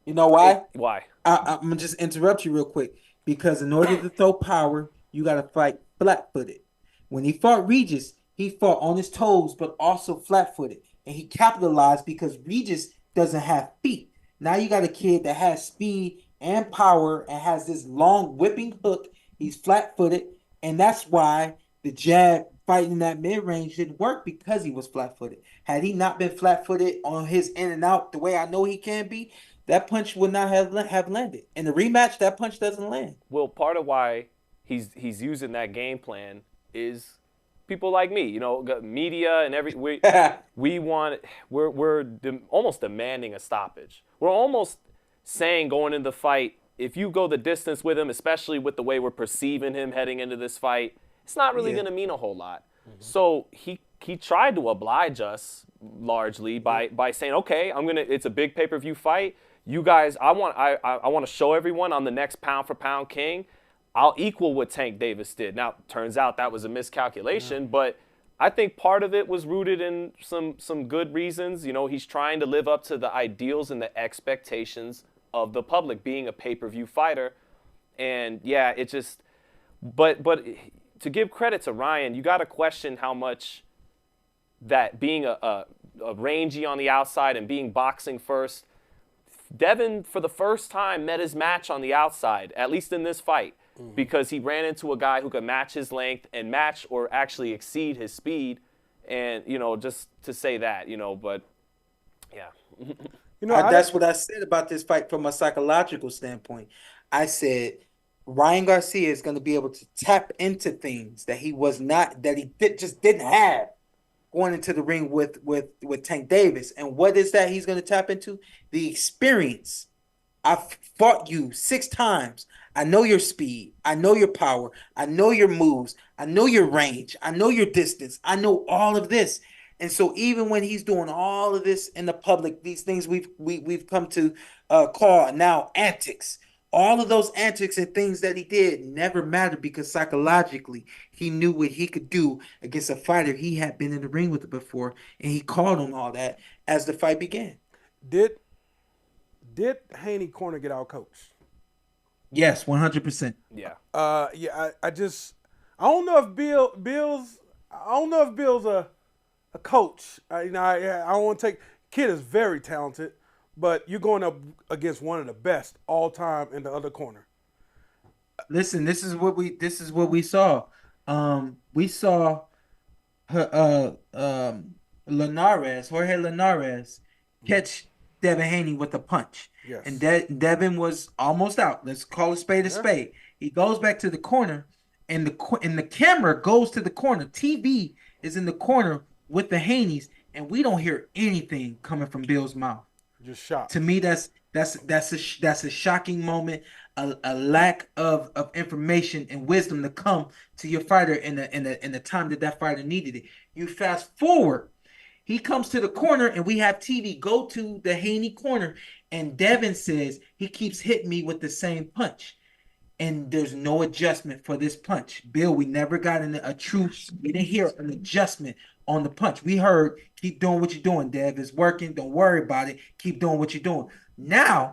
A: you know why?
C: Why?
A: I'm going to just interrupt you real quick. Because in order to throw power, you got to fight flat-footed. When he fought Regis, he fought on his toes, but also flat-footed. And he capitalized because Regis doesn't have feet. Now you got a kid that has speed and power and has this long whipping hook. He's flat-footed. And that's why the jab fighting that mid-range didn't work, because he was flat-footed. Had he not been flat-footed on his in and out the way I know he can be, that punch would not have landed. In the rematch, that punch doesn't land.
C: Well, part of why he's using that game plan is people like me, media and we're almost demanding a stoppage. We're almost saying going into the fight, if you go the distance with him, especially with the way we're perceiving him heading into this fight, it's not really going to mean a whole lot. Mm-hmm. So he tried to oblige us largely by saying, okay, it's a big pay-per-view fight. you guys, I want to show everyone I'm the next pound for pound king. I'll equal what Tank Davis did. Now, turns out that was a miscalculation, but I think part of it was rooted in some good reasons. You know, he's trying to live up to the ideals and the expectations of the public, being a pay-per-view fighter. And yeah, it just, but to give credit to Ryan, you got to question how much that being a rangy on the outside and being boxing first, Devin, for the first time, met his match on the outside, at least in this fight, because he ran into a guy who could match his length and match or actually exceed his speed. And, you know, just to say that, you know, but yeah.
A: You know, that's what I said about this fight from a psychological standpoint. I said Ryan Garcia is going to be able to tap into things that he was not, that he just didn't have going into the ring with Tank Davis. And what is that he's going to tap into? The experience. I've fought you 6 times. I know your speed. I know your power. I know your moves. I know your range. I know your distance. I know all of this. And so even when he's doing all of this in the public, these things we've come to call now antics, all of those antics and things that he did never mattered because psychologically he knew what he could do against a fighter he had been in the ring with before, and he called on all that as the fight began.
D: Did Haney corner get out coached?
A: Yes, 100%.
C: Yeah.
D: Yeah. I don't know if Bill's a coach. I don't want to take. Kid is very talented, but you're going up against one of the best all time in the other corner.
A: Listen, this is what we saw. We saw Jorge Linares catch Devin Haney with a punch.
D: Yes.
A: And Devin was almost out. Let's call a spade a spade. He goes back to the corner, and the camera goes to the corner. TV is in the corner with the Haneys, and we don't hear anything coming from Bill's mouth.
D: Just shocked.
A: To me, that's a shocking moment, a lack of information and wisdom to come to your fighter in the time that fighter needed it. You fast forward, he comes to the corner, and we have TV go to the Haney corner, and Devin says he keeps hitting me with the same punch. And there's no adjustment for this punch. Bill, we never got a true, we didn't hear an adjustment on the punch. We heard, keep doing what you're doing, Dev. It's working. Don't worry about it. Keep doing what you're doing. Now,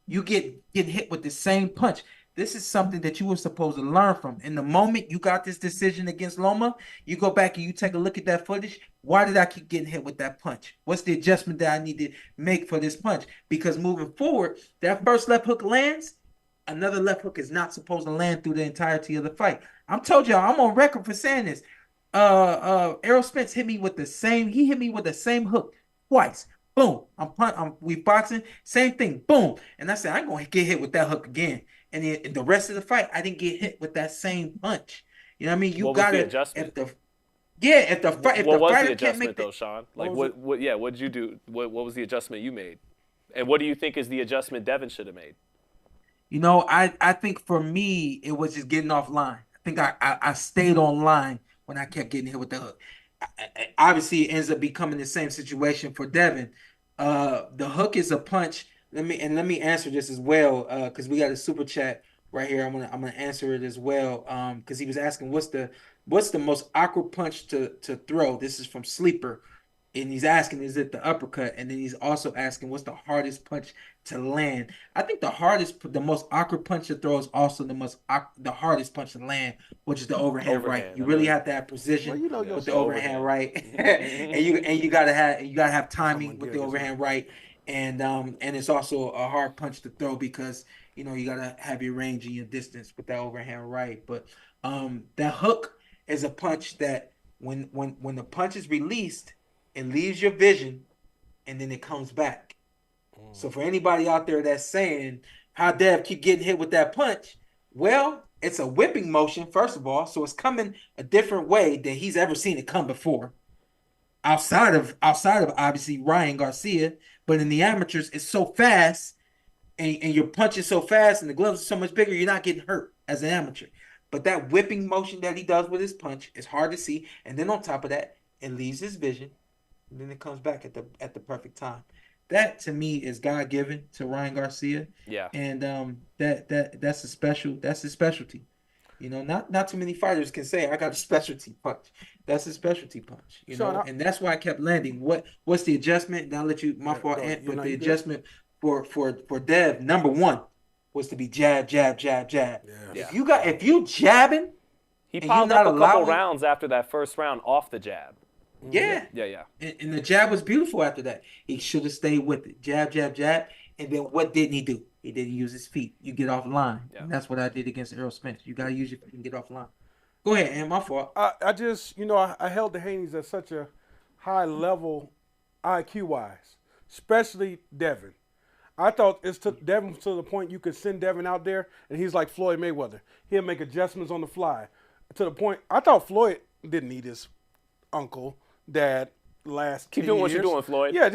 A: you get hit with the same punch. This is something that you were supposed to learn from. In the moment you got this decision against Loma, you go back and you take a look at that footage. Why did I keep getting hit with that punch? What's the adjustment that I need to make for this punch? Because moving forward, that first left hook lands, another left hook is not supposed to land through the entirety of the fight. I'm told y'all, I'm on record for saying this. Errol Spence hit me with the same hook twice. Boom. We boxing, same thing. Boom. And I said, I'm going to get hit with that hook again. And in the rest of the fight, I didn't get hit with that same punch. You know what I mean? You got to
C: adjustment.
A: What was
C: the adjustment though, Sean? Like what'd you do? What was the adjustment you made? And what do you think is the adjustment Devin should have made?
A: You know, I think for me, it was just getting off line. I think I stayed on line when I kept getting hit with the hook. Obviously, it ends up becoming the same situation for Devin. The hook is a punch. Let me answer this as well, because we got a super chat right here. I'm gonna answer it as well. Because he was asking what's the most awkward punch to throw. This is from Sleeper. And he's asking, is it the uppercut? And then he's also asking, what's the hardest punch to land? I think the most awkward punch to throw is also the hardest punch to land, which is the overhand right. You really have to have precision with the overhand right, and you gotta have timing with the overhand right, and it's also a hard punch to throw because you gotta have your range and your distance with that overhand right. But that hook is a punch that when the punch is released, it leaves your vision, and then it comes back. So for anybody out there that's saying, how Dev keep getting hit with that punch, well, it's a whipping motion, first of all, so it's coming a different way than he's ever seen it come before. Outside of obviously Ryan Garcia, but in the amateurs, it's so fast, and your punch is so fast, and the gloves are so much bigger, you're not getting hurt as an amateur. But that whipping motion that he does with his punch is hard to see, and then on top of that, it leaves his vision. And then it comes back at the perfect time. That to me is God given to Ryan Garcia.
C: Yeah.
A: And that's his specialty. Not too many fighters can say I got a specialty punch. That's a specialty punch,
D: Sean,
A: and that's why I kept landing. What's the adjustment? Now I'll let you my fault, Ant, but the adjustment for Dev, number one, was to be jab, jab, jab, jab.
C: Yeah.
A: If you jabbing,
C: he
A: and
C: piled
A: you're
C: up
A: not
C: a couple
A: allowing-
C: rounds after that first round off the jab.
A: yeah.
C: Yeah.
A: And the jab was beautiful after that. He should have stayed with it. Jab, jab, jab. And then what didn't he do? He didn't use his feet. You get off line.
C: Yeah.
A: And that's what I did against Errol Spence. You got to use your feet and get off line. Go ahead, and my fault.
D: I just, I held the Haneys at such a high level IQ-wise, especially Devin. I thought it took Devin to the point you could send Devin out there, and he's like Floyd Mayweather. He'll make adjustments on the fly. To the point, I thought Floyd didn't need his uncle, dad, last
C: Keep
D: 10
C: doing what
D: years.
C: you're doing, Floyd.
D: Yeah.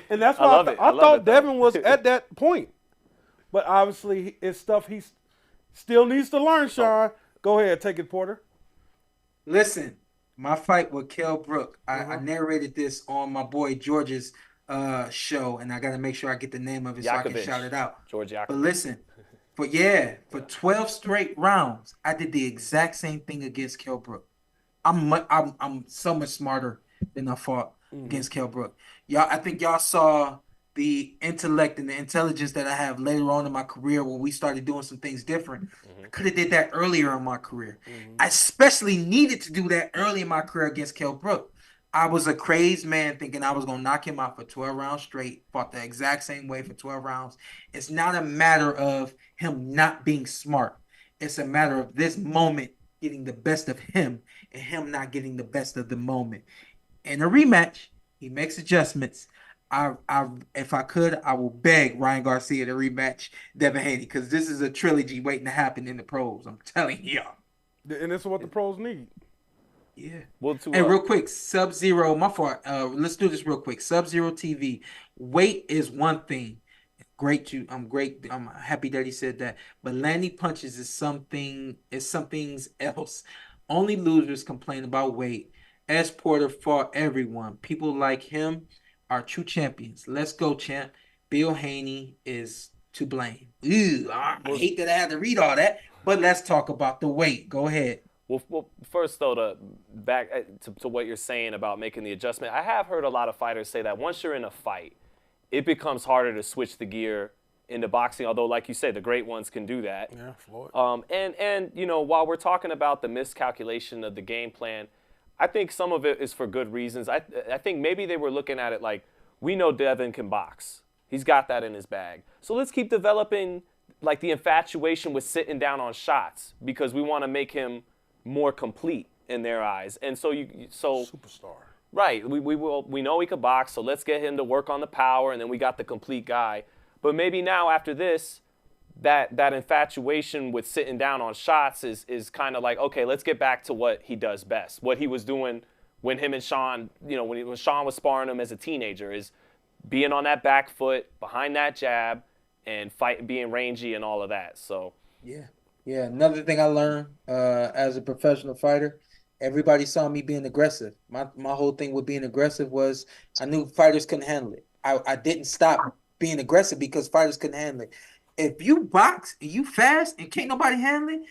D: And that's why I thought Devin was at that point. But obviously, it's stuff he still needs to learn, Sean. Go ahead, take it, Porter.
A: Listen, my fight with Kell Brook, I narrated this on my boy George's show, and I got to make sure I get the name of it so I can shout it out.
C: George Yakovich.
A: But listen, for 12 straight rounds, I did the exact same thing against Kell Brook. I'm so much smarter than I fought against Kell Brook. I think y'all saw the intellect and the intelligence that I have later on in my career when we started doing some things different. I could have did that earlier in my career. I especially needed to do that early in my career against Kell Brook. I was a crazed man thinking I was going to knock him out for 12 rounds straight, fought the exact same way for 12 rounds. It's not a matter of him not being smart. It's a matter of this moment getting the best of him and him not getting the best of the moment. In a rematch, he makes adjustments. If I could, I will beg Ryan Garcia to rematch Devin Haney because this is a trilogy waiting to happen in the pros. I'm telling y'all.
D: And this is what the pros need.
A: Yeah.
C: Hey,
A: real quick, Sub-Zero, my fault. Let's do this real quick. Sub-Zero TV. Weight is one thing. I'm great. I'm happy that he said that. But landing punches is something else. Only losers complain about weight. S. Porter fought everyone. People like him are true champions. Let's go, champ. Bill Haney is to blame. Ew, I hate that I had to read all that, but let's talk about the weight. Go ahead.
C: Well, first though, back to what you're saying about making the adjustment, I have heard a lot of fighters say that once you're in a fight, it becomes harder to switch the gear into boxing. Although, like you said, the great ones can do that.
D: Yeah, Floyd.
C: And while we're talking about the miscalculation of the game plan, I think some of it is for good reasons. I think maybe they were looking at it like, we know Devin can box. He's got that in his bag. So let's keep developing like the infatuation with sitting down on shots because we want to make him more complete in their eyes. And so
D: superstar.
C: Right. We know he could box, so let's get him to work on the power, and then we got the complete guy. But maybe now after this, that infatuation with sitting down on shots is kind of like, okay, let's get back to what he does best. What he was doing when him and Sean, when Sean was sparring him as a teenager, is being on that back foot, behind that jab, and being rangy and all of that. So
A: yeah. Another thing I learned as a professional fighter, everybody saw me being aggressive. My whole thing with being aggressive was I knew fighters couldn't handle it. I didn't stop being aggressive because fighters couldn't handle it. If you box and you fast and can't nobody handle it,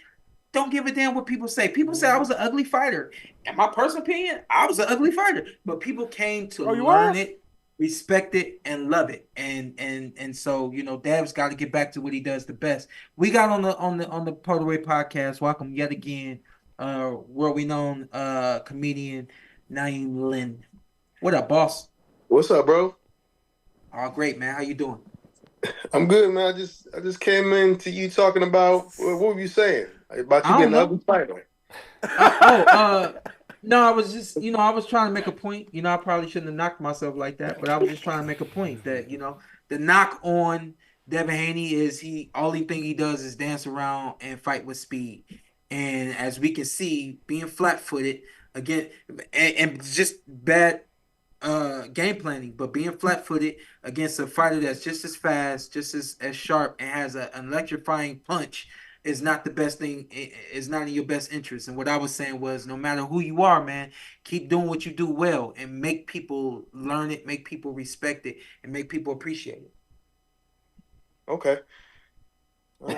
A: don't give a damn what people say. People say I was an ugly fighter. In my personal opinion, I was an ugly fighter. But people came to learn it, respect it, and love it. And so, Dev's got to get back to what he does the best. We got on the PorterWay Podcast, welcome yet again, world-renowned comedian Na'im Lynn. What up, boss?
G: What's up, bro?
A: Oh, great, man. How you doing?
G: I'm good, man. I just came in to you talking about what were you saying about you being an ugly fighter?
A: No, I was just, I was trying to make a point. I probably shouldn't have knocked myself like that, but I was just trying to make a point that, the knock on Devin Haney is only thing he does is dance around and fight with speed. And as we can see, being flat-footed again, and just bad game planning, but being flat-footed against a fighter that's just as fast, just as sharp, and has an electrifying punch is not the best thing. It's not in your best interest. And what I was saying was, no matter who you are, man, keep doing what you do well and make people learn it, make people respect it, and make people appreciate it.
G: Okay. All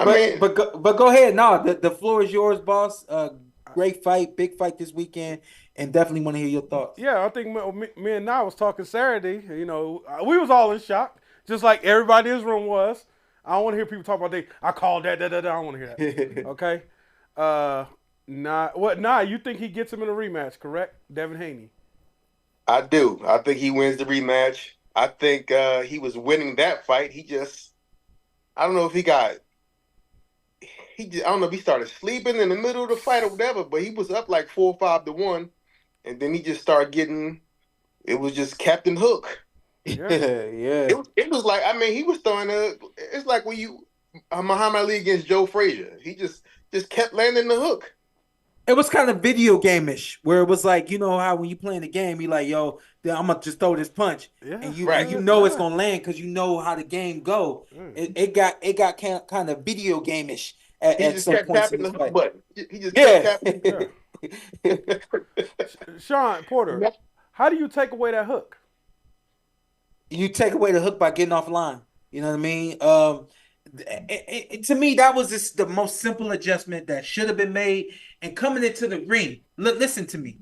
G: right.
A: but go ahead. No, the floor is yours, boss. Great fight, big fight this weekend, and definitely want to hear your thoughts.
D: Yeah, I think me and Na'im was talking Saturday. You know, we was all in shock, just like everybody in this room was. I don't want to hear people talk about I called that. I don't want to hear that. Okay. You think he gets him in a rematch, correct? Devin Haney.
G: I do. I think he wins the rematch. I think he was winning that fight. I don't know if I don't know if he started sleeping in the middle of the fight or whatever, but he was up like 4-5-1, and then he just started getting. It was just Captain Hook.
A: Yeah.
G: It was like, I mean, he was throwing it's like when you Muhammad Ali against Joe Frazier. He just kept landing the hook.
A: It was kind of video game-ish, where it was like, you know how when you playing the game, you're like, yo, I'm gonna just throw this punch, and you know it's gonna land because you know how the game go. It got kind of video game-ish at some points in the fight.
G: He just kept tapping.
D: Sean Porter, how do you take away that hook?
A: You take away the hook by getting offline. You know what I mean? To me, that was just the most simple adjustment that should have been made. And coming into the ring, listen to me.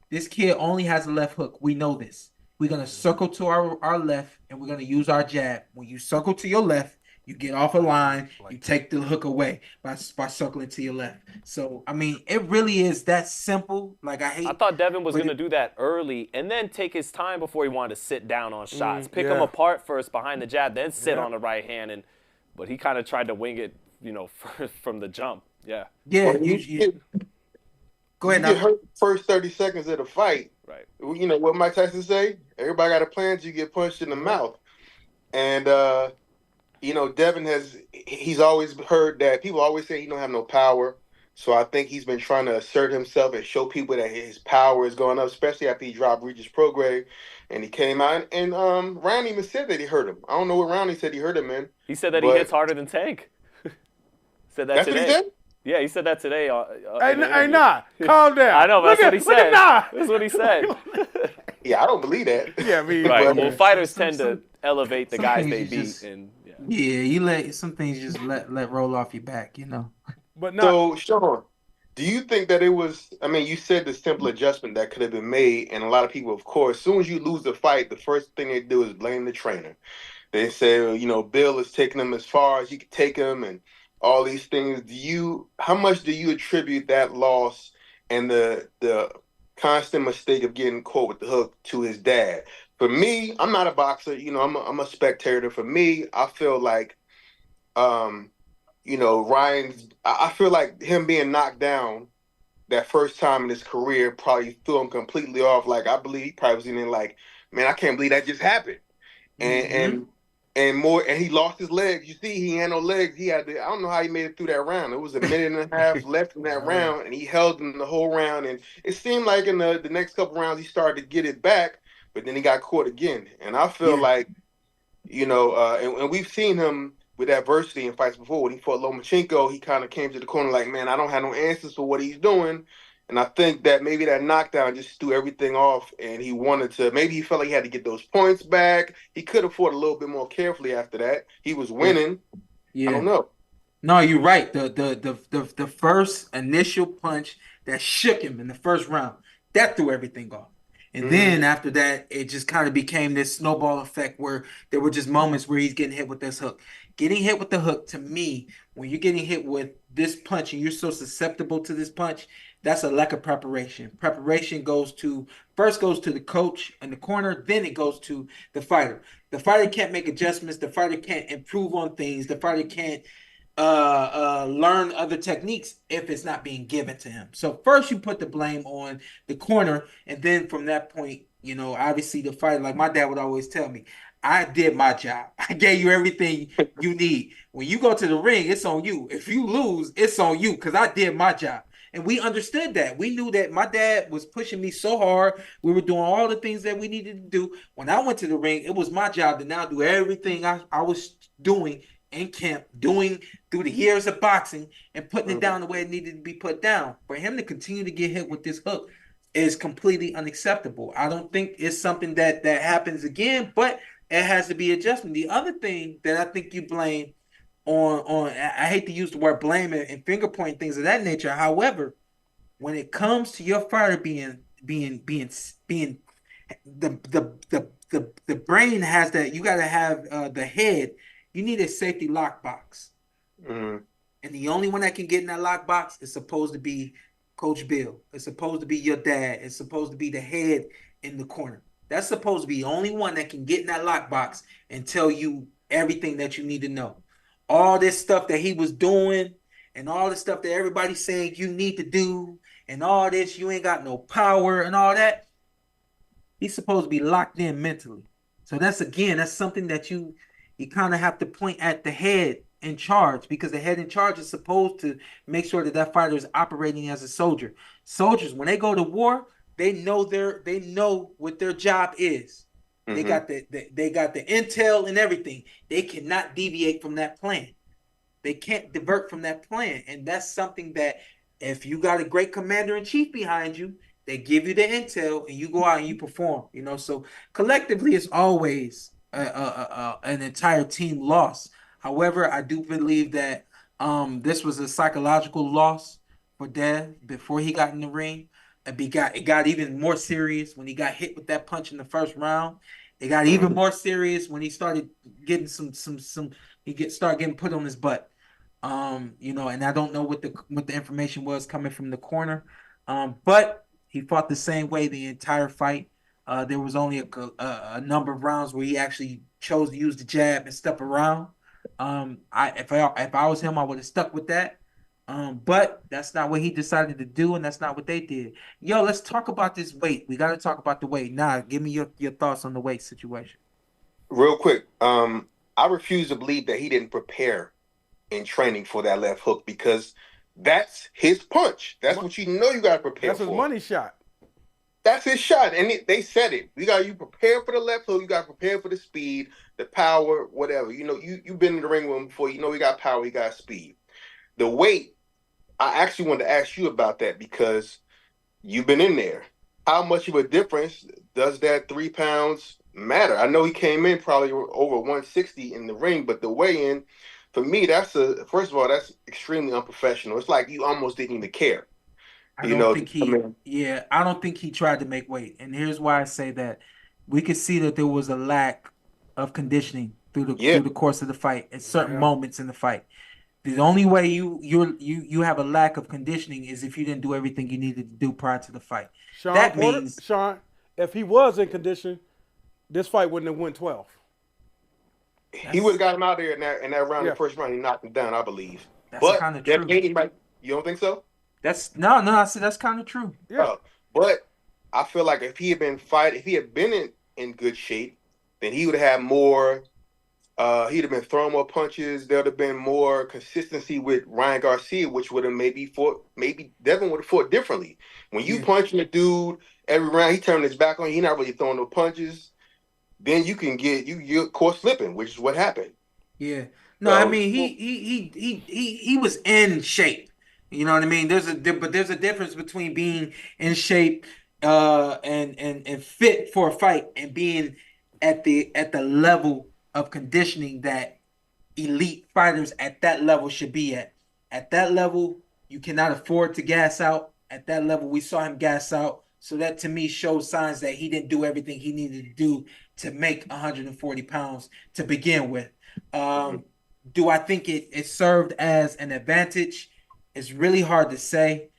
A: This kid only has a left hook. We know this. We're going to circle to our left, and we're going to use our jab. When you circle to your left, you get off a line, you take the hook away by circling to your left. So, I mean, it really is that simple. Like, I
C: thought Devin was going to do that early and then take his time before he wanted to sit down on shots. Pick them apart first behind the jab, then sit on the right hand. But he kind of tried to wing it, from the jump. Yeah.
A: Yeah. Go ahead now.
G: You get hurt first 30 seconds of the fight.
C: Right.
G: You know what Mike Tyson say? Everybody got a plan until you get punched in the mouth. And, Devin he's always heard that people always say he don't have no power. So I think he's been trying to assert himself and show people that his power is going up, especially after he dropped Regis Prograis and he came out. And Ryan even said that he hurt him. I don't know what Ryan said he hurt him in.
C: He said that he hits harder than Tank. Said that
G: that's
C: today.
G: What he said?
C: Yeah, he said that today.
D: Hey, nah, calm down.
C: I know, but that's what he said. That's what he said.
G: Yeah, I don't believe that.
D: Yeah, me.
C: Right. Well, fighters tend to elevate the guys they beat,
A: you let some things just let roll off your back,
G: But so, Sean, do you think that it was? I mean, you said the simple adjustment that could have been made, and a lot of people, of course, as soon as you lose the fight, the first thing they do is blame the trainer. They say, Bill is taking him as far as you can take him, and all these things. How much do you attribute that loss and the constant mistake of getting caught with the hook to his dad? For me, I'm not a boxer. I'm a spectator. For me, I feel like, Ryan's. I feel like him being knocked down that first time in his career probably threw him completely off. Like, I believe he probably was in like, man, I can't believe that just happened. And he lost his legs. You see, he had no legs. I don't know how he made it through that round. It was a minute and a half left in that round, and he held him the whole round. And it seemed like in the next couple rounds, he started to get it back, but then he got caught again. And I feel like, and we've seen him with adversity in fights before. When he fought Lomachenko, he kind of came to the corner like, man, I don't have no answers for what he's doing. And I think that maybe that knockdown just threw everything off, and maybe he felt like he had to get those points back. He could have fought a little bit more carefully after that. He was winning. Yeah. I don't know.
A: No, you're right. The first initial punch that shook him in the first round, that threw everything off. And then after that, it just kind of became this snowball effect where there were just moments where he's getting hit with this hook. Getting hit with the hook, to me, when you're getting hit with this punch and you're so susceptible to this punch, that's a lack of preparation. Preparation first goes to the coach in the corner, then it goes to the fighter. The fighter can't make adjustments. The fighter can't improve on things. The fighter can't learn other techniques if it's not being given to him. So first you put the blame on the corner, and then from that point, obviously the fighter, like my dad would always tell me, I did my job. I gave you everything you need. When you go to the ring, it's on you. If you lose, it's on you because I did my job. And we understood that. We knew that my dad was pushing me so hard. We were doing all the things that we needed to do. When I went to the ring, it was my job to now do everything I was doing in camp, doing through the years of boxing and putting it down the way it needed to be put down. For him to continue to get hit with this hook is completely unacceptable. I don't think it's something that happens again, but it has to be adjustment. The other thing that I think you blame on I hate to use the word blame and finger point things of that nature. However, when it comes to your fighter being the brain has that, you got to have the head. You need a safety lockbox, and the only one that can get in that lockbox is supposed to be Coach Bill. It's supposed to be your dad. It's supposed to be the head in the corner. That's supposed to be the only one that can get in that lockbox and tell you everything that you need to know. All this stuff that he was doing and all the stuff that everybody's saying you need to do and all this, you ain't got no power and all that. He's supposed to be locked in mentally. So that's something that you kind of have to point at the head in charge, because the head in charge is supposed to make sure that fighter is operating as a soldier. Soldiers, when they go to war, they know what their job is. They got the intel and everything. They cannot deviate from that plan. They can't divert from that plan. And that's something that if you got a great commander-in-chief behind you, they give you the intel and you go out and you perform. So collectively it's always an entire team loss. However, I do believe that this was a psychological loss for Dev before he got in the ring. It got even more serious when he got hit with that punch in the first round. It got even more serious when he started getting started getting put on his butt. And I don't know what the information was coming from the corner. But he fought the same way the entire fight. There was only a number of rounds where he actually chose to use the jab and step around. If I was him, I would have stuck with that. But that's not what he decided to do, and that's not what they did. Yo, let's talk about this weight. We got to talk about the weight. Nah, give me your thoughts on the weight situation.
G: Real quick, I refuse to believe that he didn't prepare in training for that left hook, because that's his punch. That's what you got to prepare for.
D: That's his money shot.
G: That's his shot, and they said it. You prepare for the left hook. You got to prepare for the speed, the power, whatever. You've been in the ring with him before. He got power, he got speed. The weight, I actually wanted to ask you about that because you've been in there. How much of a difference does that 3 pounds matter? I know he came in probably over 160 in the ring, but the weigh-in, for me, first of all, that's extremely unprofessional. It's like you almost didn't even care.
A: I don't think he tried to make weight. And here's why I say that. We could see that there was a lack of conditioning through the course of the fight at certain moments in the fight. The only way you have a lack of conditioning is if you didn't do everything you needed to do prior to the fight.
D: Sean, if he was in condition, this fight wouldn't have went 12.
G: He would have got him out there in that round, the first round. He knocked him down, I believe.
A: That's kind of true.
G: You don't think so?
A: I said that's kind of true.
D: Yeah.
G: But I feel like if he had been in good shape, then he would have had more. He'd have been throwing more punches. There would have been more consistency with Ryan Garcia, which would have maybe Devin would have fought differently. When you punching a dude every round, he turned his back on you. He's not really throwing no punches. Then you can you're caught slipping, which is what happened.
A: Yeah. No, I mean he was in shape. You know what I mean? There's a difference between being in shape and fit for a fight and being at the level of conditioning that elite fighters at that level should be at. At that level, you cannot afford to gas out. At that level, we saw him gas out. So that to me shows signs that he didn't do everything he needed to do to make 140 pounds to begin with. Do I think it served as an advantage? It's really hard to say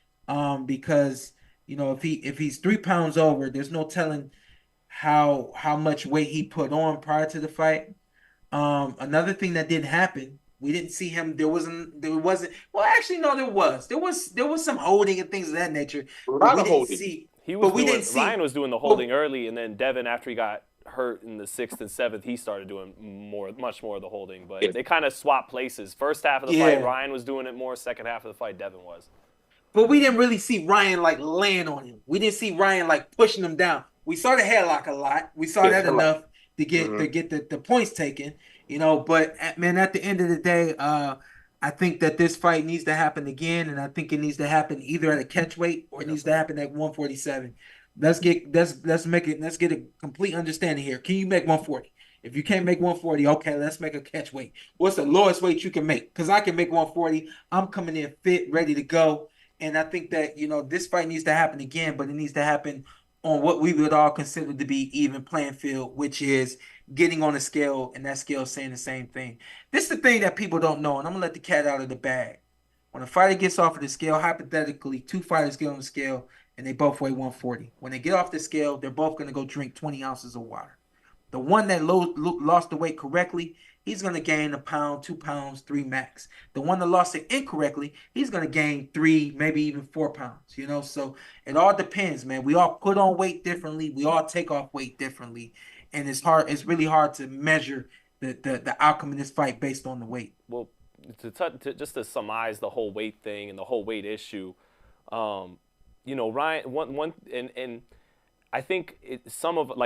A: because if he's 3 pounds over, there's no telling how much weight he put on prior to the fight. Another thing that didn't happen, we didn't see him. There wasn't. Well, actually, no, there was. There was some holding and things of that nature.
G: A lot of holding.
C: Ryan was doing the holding early, and then Devin, after he got hurt in the 6th and 7th, he started doing much more of the holding. But they kind of swapped places. First half of the fight, Ryan was doing it more. Second half of the fight, Devin was.
A: But we didn't really see Ryan laying on him. We didn't see Ryan pushing him down. We saw the headlock a lot. We saw that enough to get the points taken. But man, at the end of the day, I think that this fight needs to happen again, and I think it needs to happen either at a catch weight or it needs to happen at 147. Let's get a complete understanding here. Can you make 140? If you can't make 140, okay, let's make a catch weight. What's the lowest weight you can make? Because I can make 140. I'm coming in fit, ready to go. And I think that, this fight needs to happen again, but it needs to happen on what we would all consider to be even playing field, which is getting on a scale, and that scale saying the same thing. This is the thing that people don't know, and I'm going to let the cat out of the bag. When a fighter gets off of the scale, hypothetically, two fighters get on the scale, and they both weigh 140. When they get off the scale, they're both going to go drink 20 ounces of water. The one that lost the weight correctly, he's going to gain a pound, 2 pounds, 3 max. The one that lost it incorrectly, he's going to gain 3, maybe even 4 pounds. So it all depends, man. We all put on weight differently. We all take off weight differently. And it's hard. It's really hard to measure the outcome of this fight based on the weight.
C: Well, just to surmise the whole weight thing and the whole weight issue, Ryan, and I think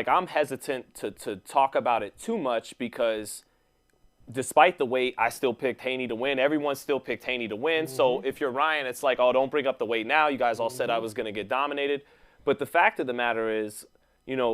C: I'm hesitant to talk about it too much because despite the weight, I still picked Haney to win. Everyone still picked Haney to win. Mm-hmm. So if you're Ryan, it's like, oh, don't bring up the weight now. You guys all said I was going to get dominated. But the fact of the matter is,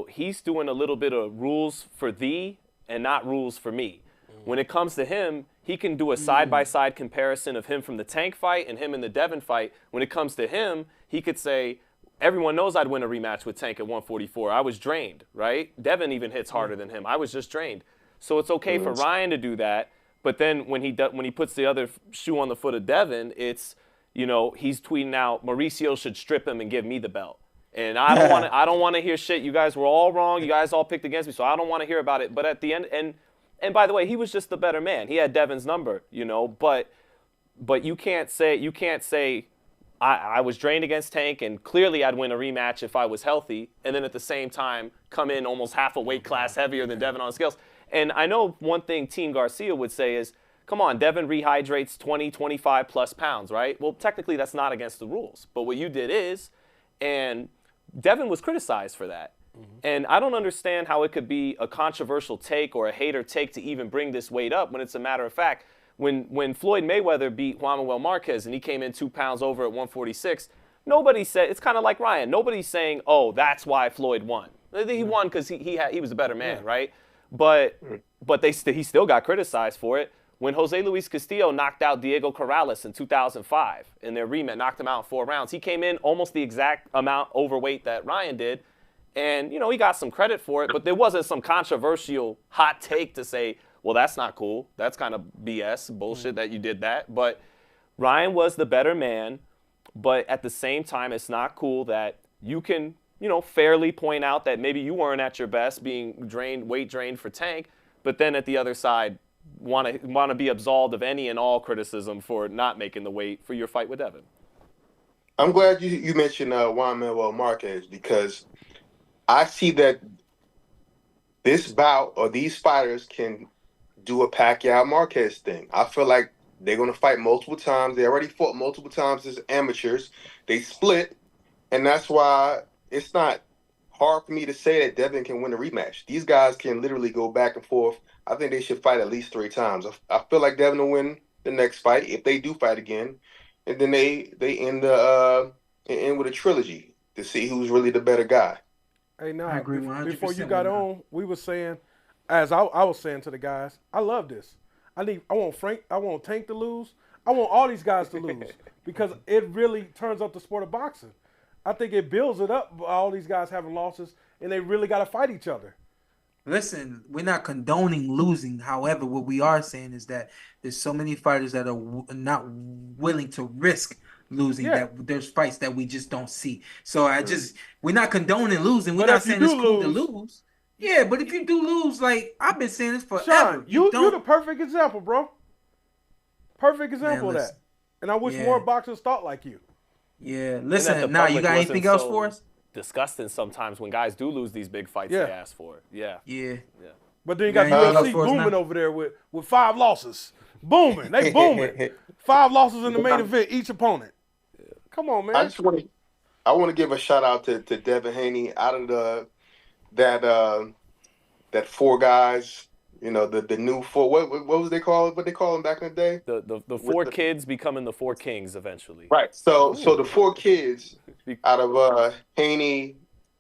C: he's doing a little bit of rules for thee and not rules for me. Mm-hmm. When it comes to him, he can do a side-by-side comparison of him from the Tank fight and him in the Devin fight. When it comes to him, he could say, everyone knows I'd win a rematch with Tank at 144. I was drained, right? Devin even hits harder than him. I was just drained. So it's okay for Ryan to do that. But then when he puts the other shoe on the foot of Devin, it's, he's tweeting out, Mauricio should strip him and give me the belt. And I don't want to hear shit. You guys were all wrong. You guys all picked against me. So I don't want to hear about it. But at the end, and by the way, he was just the better man. He had Devin's number, but you can't say I was drained against Tank, and clearly I'd win a rematch if I was healthy, and then at the same time come in almost half a weight class heavier than Devin on scales. And I know one thing Team Garcia would say is, come on, Devin rehydrates 20, 25 plus pounds, right? Well, technically that's not against the rules. But what you did is, and Devin was criticized for that. Mm-hmm. And I don't understand how it could be a controversial take or a hater take to even bring this weight up when it's a matter of fact. When Floyd Mayweather beat Juan Manuel Marquez and he came in 2 pounds over at 146, nobody said, it's kind of like Ryan, nobody's saying, oh, that's why Floyd won. He won because he was a better man, right? But he still got criticized for it. When Jose Luis Castillo knocked out Diego Corrales in 2005 in their rematch, knocked him out in 4 rounds, he came in almost the exact amount overweight that Ryan did. And, he got some credit for it, but there wasn't some controversial hot take to say, well, that's not cool. That's kind of BS, bullshit that you did that. But Ryan was the better man. But at the same time, it's not cool that you can, fairly point out that maybe you weren't at your best being weight drained for Tank. But then at the other side, want to be absolved of any and all criticism for not making the weight for your fight with Devin.
G: I'm glad you mentioned Juan Manuel Marquez because I see that this bout or these fighters can do a Pacquiao Marquez thing. I feel like they're going to fight multiple times. They already fought multiple times as amateurs. They split, and that's why it's not hard for me to say that Devin can win a rematch. These guys can literally go back and forth. I think they should fight at least 3 times. I feel like Devin will win the next fight if they do fight again, and then they end with a trilogy to see who's really the better guy.
D: Hey, now
A: I agree 100%
D: before you got on, we were saying, as I was saying to the guys, I love this. I want Tank to lose. I want all these guys to lose because it really turns up the sport of boxing. I think it builds it up, all these guys having losses, and they really got to fight each other.
A: Listen, we're not condoning losing. However, what we are saying is that there's so many fighters that are not willing to risk losing, that there's fights that we just don't see. So we're not condoning losing. We're not saying it's cool to lose. Yeah, but if you do lose, like I've been saying this forever.
D: Sean, you're the perfect example, bro. Perfect example of that. And I wish more boxers thought like you.
A: Yeah, listen. Now you got anything else for us?
C: Disgusting sometimes when guys do lose these big fights they ask for. Yeah.
D: But then you got UFC booming over there with 5 losses. Booming. They booming. 5 losses in the main event, each opponent. Come on, man.
G: I want to give a shout out to Devin Haney out of that 4 guys You know, the new four. What was they call? What they call them back in the day?
C: The four kids becoming the four kings eventually.
G: Right. So the four kids out of Haney,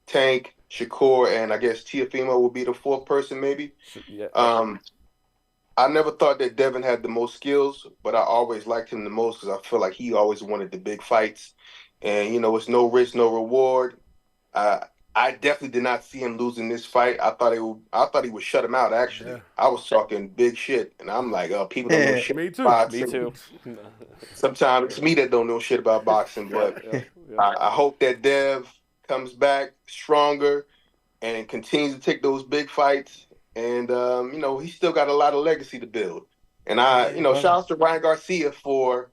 G: Tank, Shakur, and I guess Tiafimo will be the fourth person maybe.
C: Yeah.
G: I never thought that Devin had the most skills, but I always liked him the most because I feel like he always wanted the big fights. And, you know, it's no risk, no reward. I definitely did not see him losing this fight. I thought he would shut him out, actually. Yeah. I was talking big shit, and I'm like, people don't know shit.
D: Me too.
G: Boxing.
C: Me too.
G: Sometimes it's me that don't know shit about boxing, but I hope that Dev comes back stronger and continues to take those big fights. And, you know, he's still got a lot of legacy to build. And shout out to Ryan Garcia for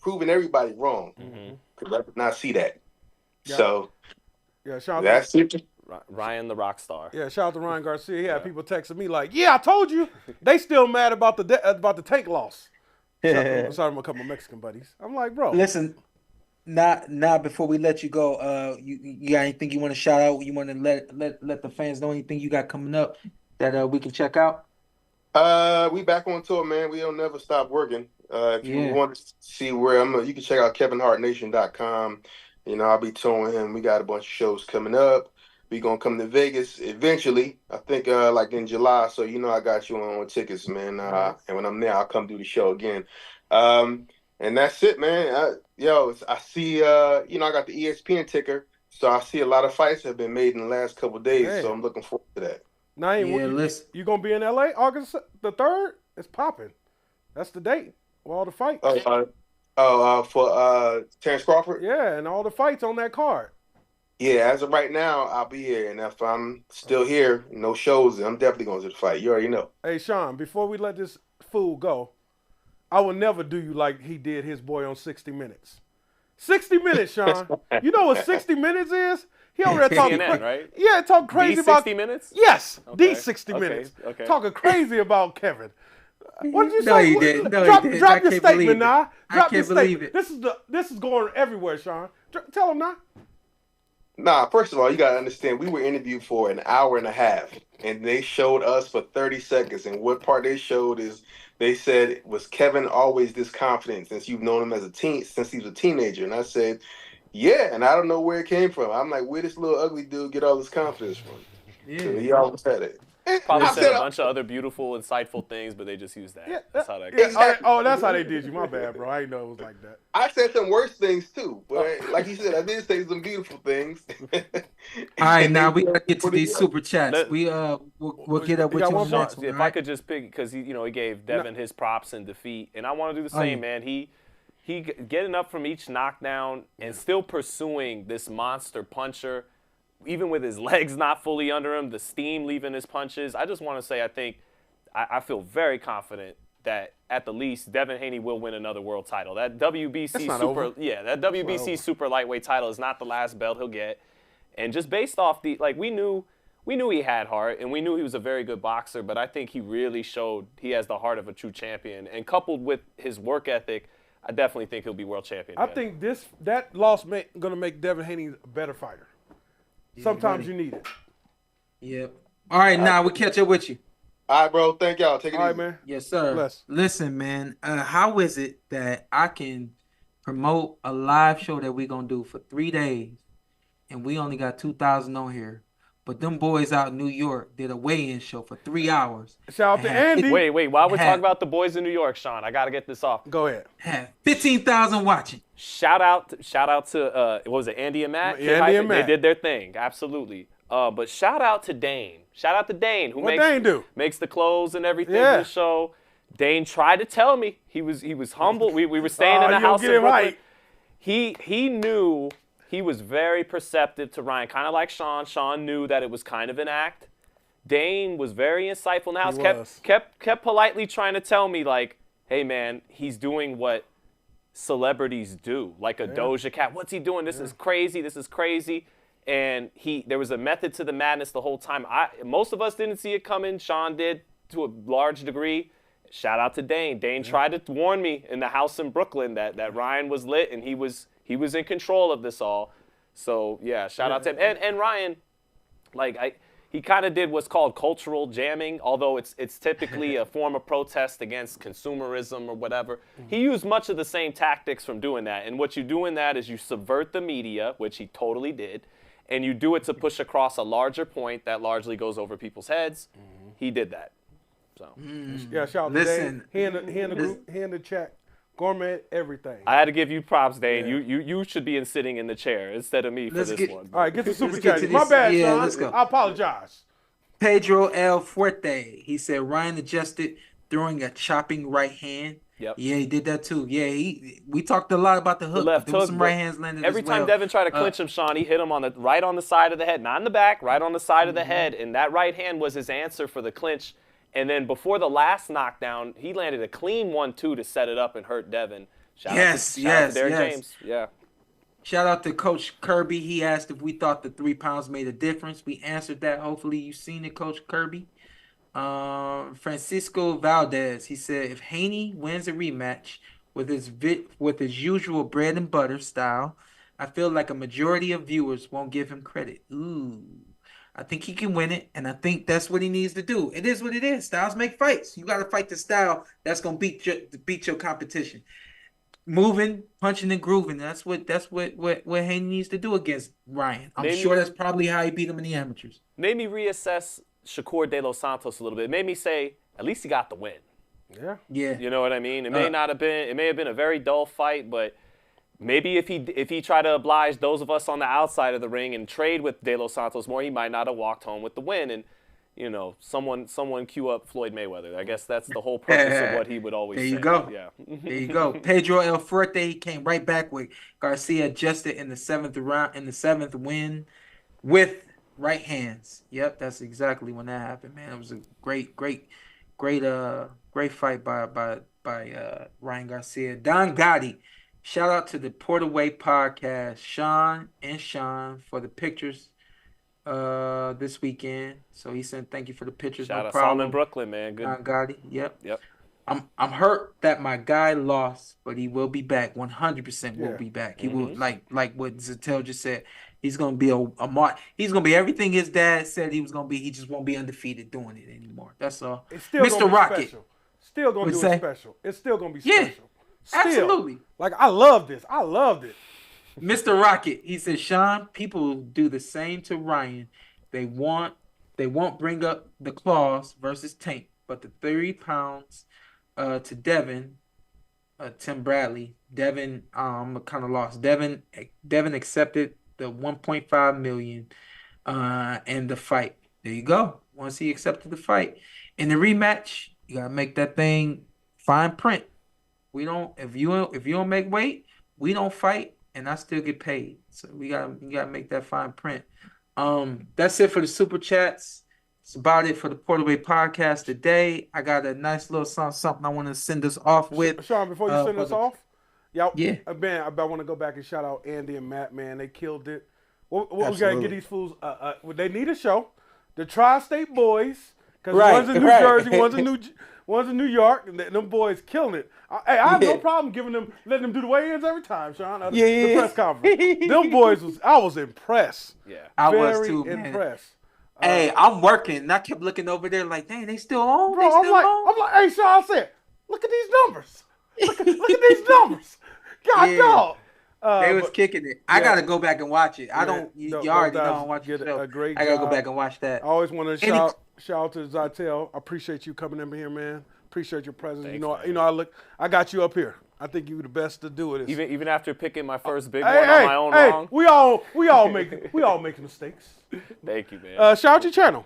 G: proving everybody wrong. Because I did not see that. Yeah. So, that's it.
C: Ryan the rock star.
D: Yeah, shout out to Ryan Garcia. He had people texting me like, "Yeah, I told you." They still mad about the Tank loss. Sorry, I'm a couple of Mexican buddies. I'm like, bro.
A: Listen, now before we let you go, you got anything you want to shout out? You want to let the fans know anything you got coming up that we can check out?
G: We back on tour, man. We don't never stop working. If you want to see where you can check out KevinHartNation.com. You know, I'll be touring him. We got a bunch of shows coming up. We gonna come to Vegas eventually. I think like in July. So you know, I got you on tickets, man. And when I'm there, I'll come do the show again. And that's it, man. I see. I got the ESPN ticker, so I see a lot of fights have been made in the last couple of days. So I'm looking forward to that.
D: Na'im, you gonna be in LA August the 3rd? It's popping. That's the date. All the fights.
G: For Terrence Crawford?
D: Yeah, and all the fights on that card.
G: Yeah, as of right now, I'll be here. And if I'm still here, no shows, I'm definitely going to the fight. You already know.
D: Hey, Sean, before we let this fool go, I will never do you like he did his boy on 60 Minutes. 60 Minutes, Sean. You know what 60 Minutes is? He over there talking
C: CNN, right?
D: Yeah, talking crazy about
C: 60 Minutes?
D: Yes,
C: okay.
D: these 60 Minutes.
C: Okay.
D: Talking crazy about Kevin. What did you say?
A: No, he didn't.
D: Drop your statement, now.
A: I can't believe it.
D: This is going everywhere, Sean. Tell him now.
G: Nah, first of all, you gotta understand, we were interviewed for an hour and a half, and they showed us for 30 seconds. And what part they showed is they said, "Was Kevin always this confident since you've known him since he was a teenager?" And I said, "Yeah," and I don't know where it came from. I'm like, where this little ugly dude get all this confidence from? Yeah, so he always had it.
C: Probably said a bunch of other beautiful, insightful things, but they just used that.
D: Yeah,
C: that's how that
D: goes. Exactly. That's how they did you. My bad, bro. I didn't know it was like that.
G: I said some worse things too, but like you said, I did say some beautiful things.
A: All right, now we gotta get to these super chats. We'll get up with you on next one.
C: If I could just pick, because he gave Devin his props in defeat, and I want to do the same, man. He getting up from each knockdown and still pursuing this monster puncher. Even with his legs not fully under him, the steam leaving his punches. I just want to say I feel very confident that at the least Devin Haney will win another world title. That WBC super lightweight title is not the last belt he'll get. And just based off we knew he had heart and we knew he was a very good boxer, but I think he really showed he has the heart of a true champion. And coupled with his work ethic, I definitely think he'll be world champion again.
D: I think that loss gonna make Devin Haney a better fighter. Sometimes you need it.
A: Yep. All right, now we catch up with you.
G: All right, bro. Thank y'all. Take it easy.
D: All right, man.
A: Yes, sir.
D: Bless.
A: Listen, man. How is it that I can promote a live show that we're gonna do for 3 days, and we only got 2,000 on here, but them boys out in New York did a weigh-in show for 3 hours.
D: Shout out to Andy.
C: Wait. While we're talking about the boys in New York, Sean, I gotta get this off.
D: Go ahead.
A: Had 15,000 watching.
C: Shout out to what was it, Andy and Matt?
D: Andy and Matt.
C: They did their thing, absolutely. But shout out to Dane. Shout out to Dane, who makes the clothes and everything for the show. Dane tried to tell me he was humble. We were staying in the house in Brooklyn. Right. He knew he was very perceptive to Ryan, kind of like Sean. Sean knew that it was kind of an act. Dane was very insightful in the house. Kept politely trying to tell me like, hey man, he's doing what celebrities do, like a Doja Cat. What's he doing? This is crazy. This is crazy. And there was a method to the madness the whole time. Most of us didn't see it coming. Sean did to a large degree. Shout out to Dane. Dane tried to warn me in the house in Brooklyn that Ryan was lit and he was in control of this all. So yeah, shout out to him. And Ryan, he kind of did what's called cultural jamming, although it's typically a form of protest against consumerism or whatever. He used much of the same tactics from doing that. And what you do in that is you subvert the media, which he totally did, and you do it to push across a larger point that largely goes over people's heads. He did that. So
D: yeah, shout out to Dane. He in the chat. Gourmet everything.
C: I had to give you props, Dane. Yeah. You should be sitting in the chair instead of me for this one.
D: All right, get the super chat. My bad, Sean. Let's go. I apologize.
A: Pedro El Fuerte. He said Ryan adjusted throwing a chopping right hand.
C: Yep.
A: Yeah, he did that too. Yeah, we talked a lot about the hook.
C: The left hook.
A: Some right hands landed
C: every
A: as
C: time
A: well.
C: Devin tried to clinch him, Sean, he hit him right on the side of the head, not in the back, right on the side of the head, and that right hand was his answer for the clinch. And then before the last knockdown, he landed a clean 1-2 to set it up and hurt Devin. Shout out to Derrick James. Yeah.
A: Shout out to Coach Kirby. He asked if we thought the 3 pounds made a difference. We answered that. Hopefully you've seen it, Coach Kirby. Francisco Valdez. He said if Haney wins a rematch with his usual bread and butter style, I feel like a majority of viewers won't give him credit. Ooh. I think he can win it, and I think that's what he needs to do. It is what it is. Styles make fights. You got to fight the style that's gonna beat your competition. Moving, punching, and grooving. That's what Haney needs to do against Ryan. I'm sure that's probably how he beat him in the amateurs.
C: Made me reassess Shakur De Los Santos a little bit. It made me say, at least he got the win.
A: Yeah.
C: You know what I mean? It may have been a very dull fight, but maybe if he tried to oblige those of us on the outside of the ring and trade with De Los Santos more, he might not have walked home with the win. And, you know, someone cue up Floyd Mayweather. I guess that's the whole purpose of what he would always say.
A: There you go.
C: Yeah.
A: There you go. Pedro El Fuerte, he came right back with Garcia adjusted in the 7th win with right hands. Yep, that's exactly when that happened, man. It was a great fight by Ryan Garcia. Don Gotti. Shout out to the PorterWay Podcast, Sean for the pictures this weekend. So he said thank you for the pictures.
C: Shout out Solomon Brooklyn, man. Good.
A: Don Gotti. Yep.
C: I'm
A: hurt that my guy lost, but he will be back. 100% will be back. He will like what Zattel just said. He's gonna be a mark. He's gonna be everything his dad said he was gonna be. He just won't be undefeated doing it anymore. That's all.
D: It's still Mr. Rocket. Special. Still gonna do it special. It's still gonna be special. Still.
A: Absolutely.
D: Like, I love this. I loved it.
A: Mr. Rocket, he said, Sean, people do the same to Ryan. They won't bring up the claws versus Tank, but the 3 pounds to Devin, Tim Bradley. Devin, I'm kind of lost. Devin accepted the $1.5 million and the fight. There you go. Once he accepted the fight. In the rematch, you gotta make that thing fine print. We don't. If you don't make weight, we don't fight, and I still get paid. So you gotta make that fine print. That's it for the super chats. It's about it for the PorterWay Podcast today. I got a nice little something I want to send us off with.
D: Sean, before you send us off, man,
A: I
D: want to go back and shout out Andy and Matt. Man, they killed it. What we gotta get these fools? They need a show. The Tri-State Boys, because one's in New Jersey, one's in New York, and them boys killing it. I have no problem letting them do the weigh-ins every time, Sean. The press conference. Them boys I was impressed.
C: Yeah,
A: I was too,
D: man. Impressed.
A: Hey, I'm working, and I kept looking over there like, dang, they still on?
D: Bro, I'm like, hey, Sean, I said, look at these numbers. Look at these numbers. God, dog.
A: They was kicking it. I gotta go back and watch it. You already know I'm watching the show. I gotta go back and watch that.
D: I always want to shout out to Zytel. I appreciate you coming in here, man. Appreciate your presence. Thanks, I got you up here. I think you were the best to do it.
C: Even after picking my first big one on my own wrong.
D: We all make mistakes.
C: Thank you, man.
D: Shout out your channel.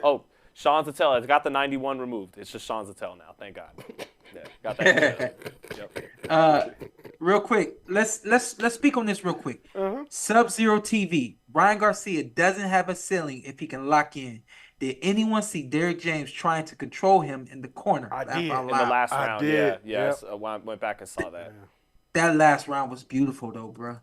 C: Oh, Sean Zattel. It's got the 91 removed. It's just Sean Zattel now. Thank God. Yeah, got that.
A: Yep. Real quick, let's speak on this real quick. Sub-Zero TV. Ryan Garcia doesn't have a ceiling if he can lock in. Did anyone see Derrick James trying to control him in the corner?
D: I did.
C: In the last round.
D: Did.
C: Yeah. Yep. I went back and saw that.
A: That last round was beautiful though, bro.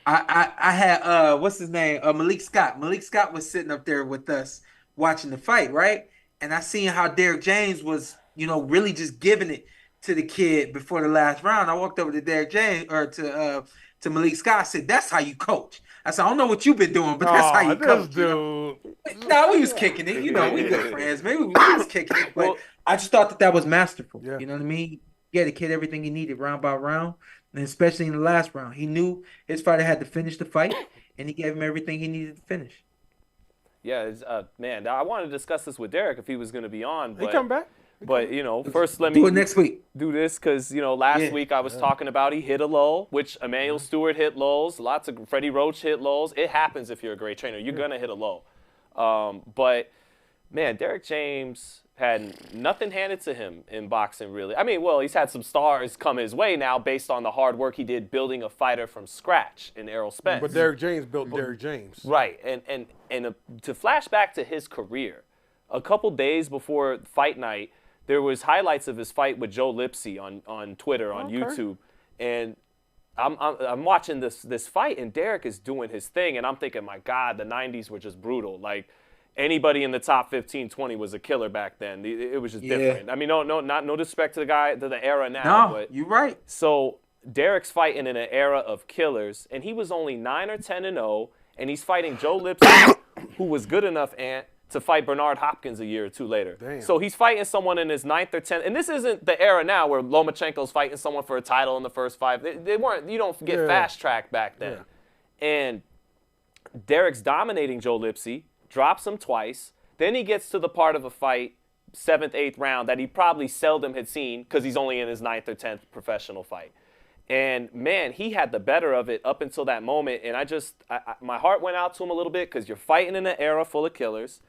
A: I had what's his name? Malik Scott. Malik Scott was sitting up there with us watching the fight, right? And I seen how Derrick James was, really just giving it to the kid before the last round. I walked over to Derrick James or to Malik Scott. I said, "That's how you coach." I said, "I don't know what you've been doing, but that's how you coach."
D: Dude.
A: No, we was kicking it. You know, we good friends. Maybe we was kicking it, but I just thought that was masterful.
D: Yeah.
A: You know what I mean? He gave the kid everything he needed round by round, and especially in the last round. He knew his fighter had to finish the fight, and he gave him everything he needed to finish.
C: Yeah, man, I wanted to discuss this with Derrick if he was going to be on. But,
D: He come back.
C: But, first let me
A: do it next week.
C: Do this because, last week I was talking about he hit a lull, which Emmanuel Stewart hit lulls. Lots of Freddie Roach hit lulls. It happens if you're a great trainer. You're going to hit a lull. But, man, Derrick James had nothing handed to him in boxing, really. I mean, well, he's had some stars come his way now based on the hard work he did building a fighter from scratch in Errol Spence.
D: But Derrick James built Derrick James.
C: Right. And to flash back to his career, a couple days before fight night, there was highlights of his fight with Joe Lipsy on Twitter, on YouTube. And I'm watching this fight, and Derrick is doing his thing, and I'm thinking, my God, the 90s were just brutal. Like, anybody in the top 15, 20 was a killer back then. It was just different. I mean, no disrespect to the era now.
A: No,
C: but
A: you're right.
C: So Derrick's fighting in an era of killers, and he was only 9 or 10-0, and he's fighting Joe Lipsy, who was good enough, Ant, to fight Bernard Hopkins a year or two later.
D: Damn.
C: So he's fighting someone in his 9th or 10th. And this isn't the era now where Lomachenko's fighting someone for a title in the first 5. They weren't, you don't get fast-tracked back then. Yeah. And Derrick's dominating Joe Lipsy, drops him twice. Then he gets to the part of a fight, 7th, 8th round, that he probably seldom had seen because he's only in his 9th or 10th professional fight. And, man, he had the better of it up until that moment. And my heart went out to him a little bit because you're fighting in an era full of killers.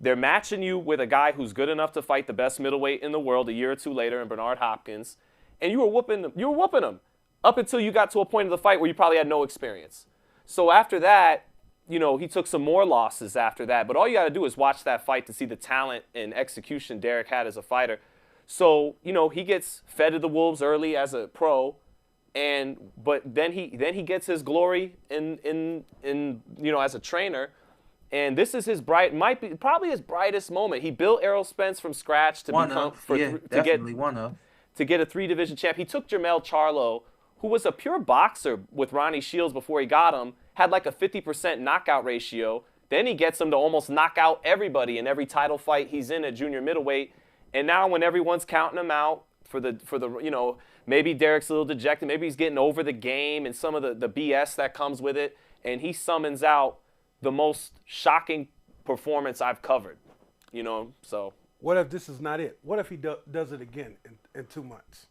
C: They're matching you with a guy who's good enough to fight the best middleweight in the world a year or two later in Bernard Hopkins. And you were whooping him up until you got to a point of the fight where you probably had no experience. So after that, he took some more losses after that. But all you got to do is watch that fight to see the talent and execution Derrick had as a fighter. So, he gets fed to the wolves early as a pro. But then he gets his glory in as a trainer. And this is his probably his brightest moment. He built Errol Spence from scratch to get a 3-division champ. He took Jermell Charlo, who was a pure boxer with Ronnie Shields before he got him, had like a 50% knockout ratio. Then he gets him to almost knock out everybody in every title fight he's in at junior middleweight. And now when everyone's counting him out for the maybe Derrick's a little dejected, maybe he's getting over the game and some of the BS that comes with it, and he summons out the most shocking performance I've covered, so.
D: What if this is not it? What if he does it again in 2 months?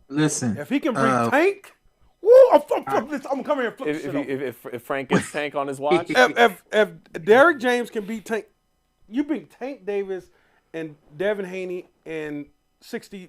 A: Listen.
D: If he can bring Tank, woo, I'm coming here and flip this shit
C: if Frank gets Tank on his watch.
D: if Derrick James can beat Tank, you beat Tank Davis and Devin Haney in 60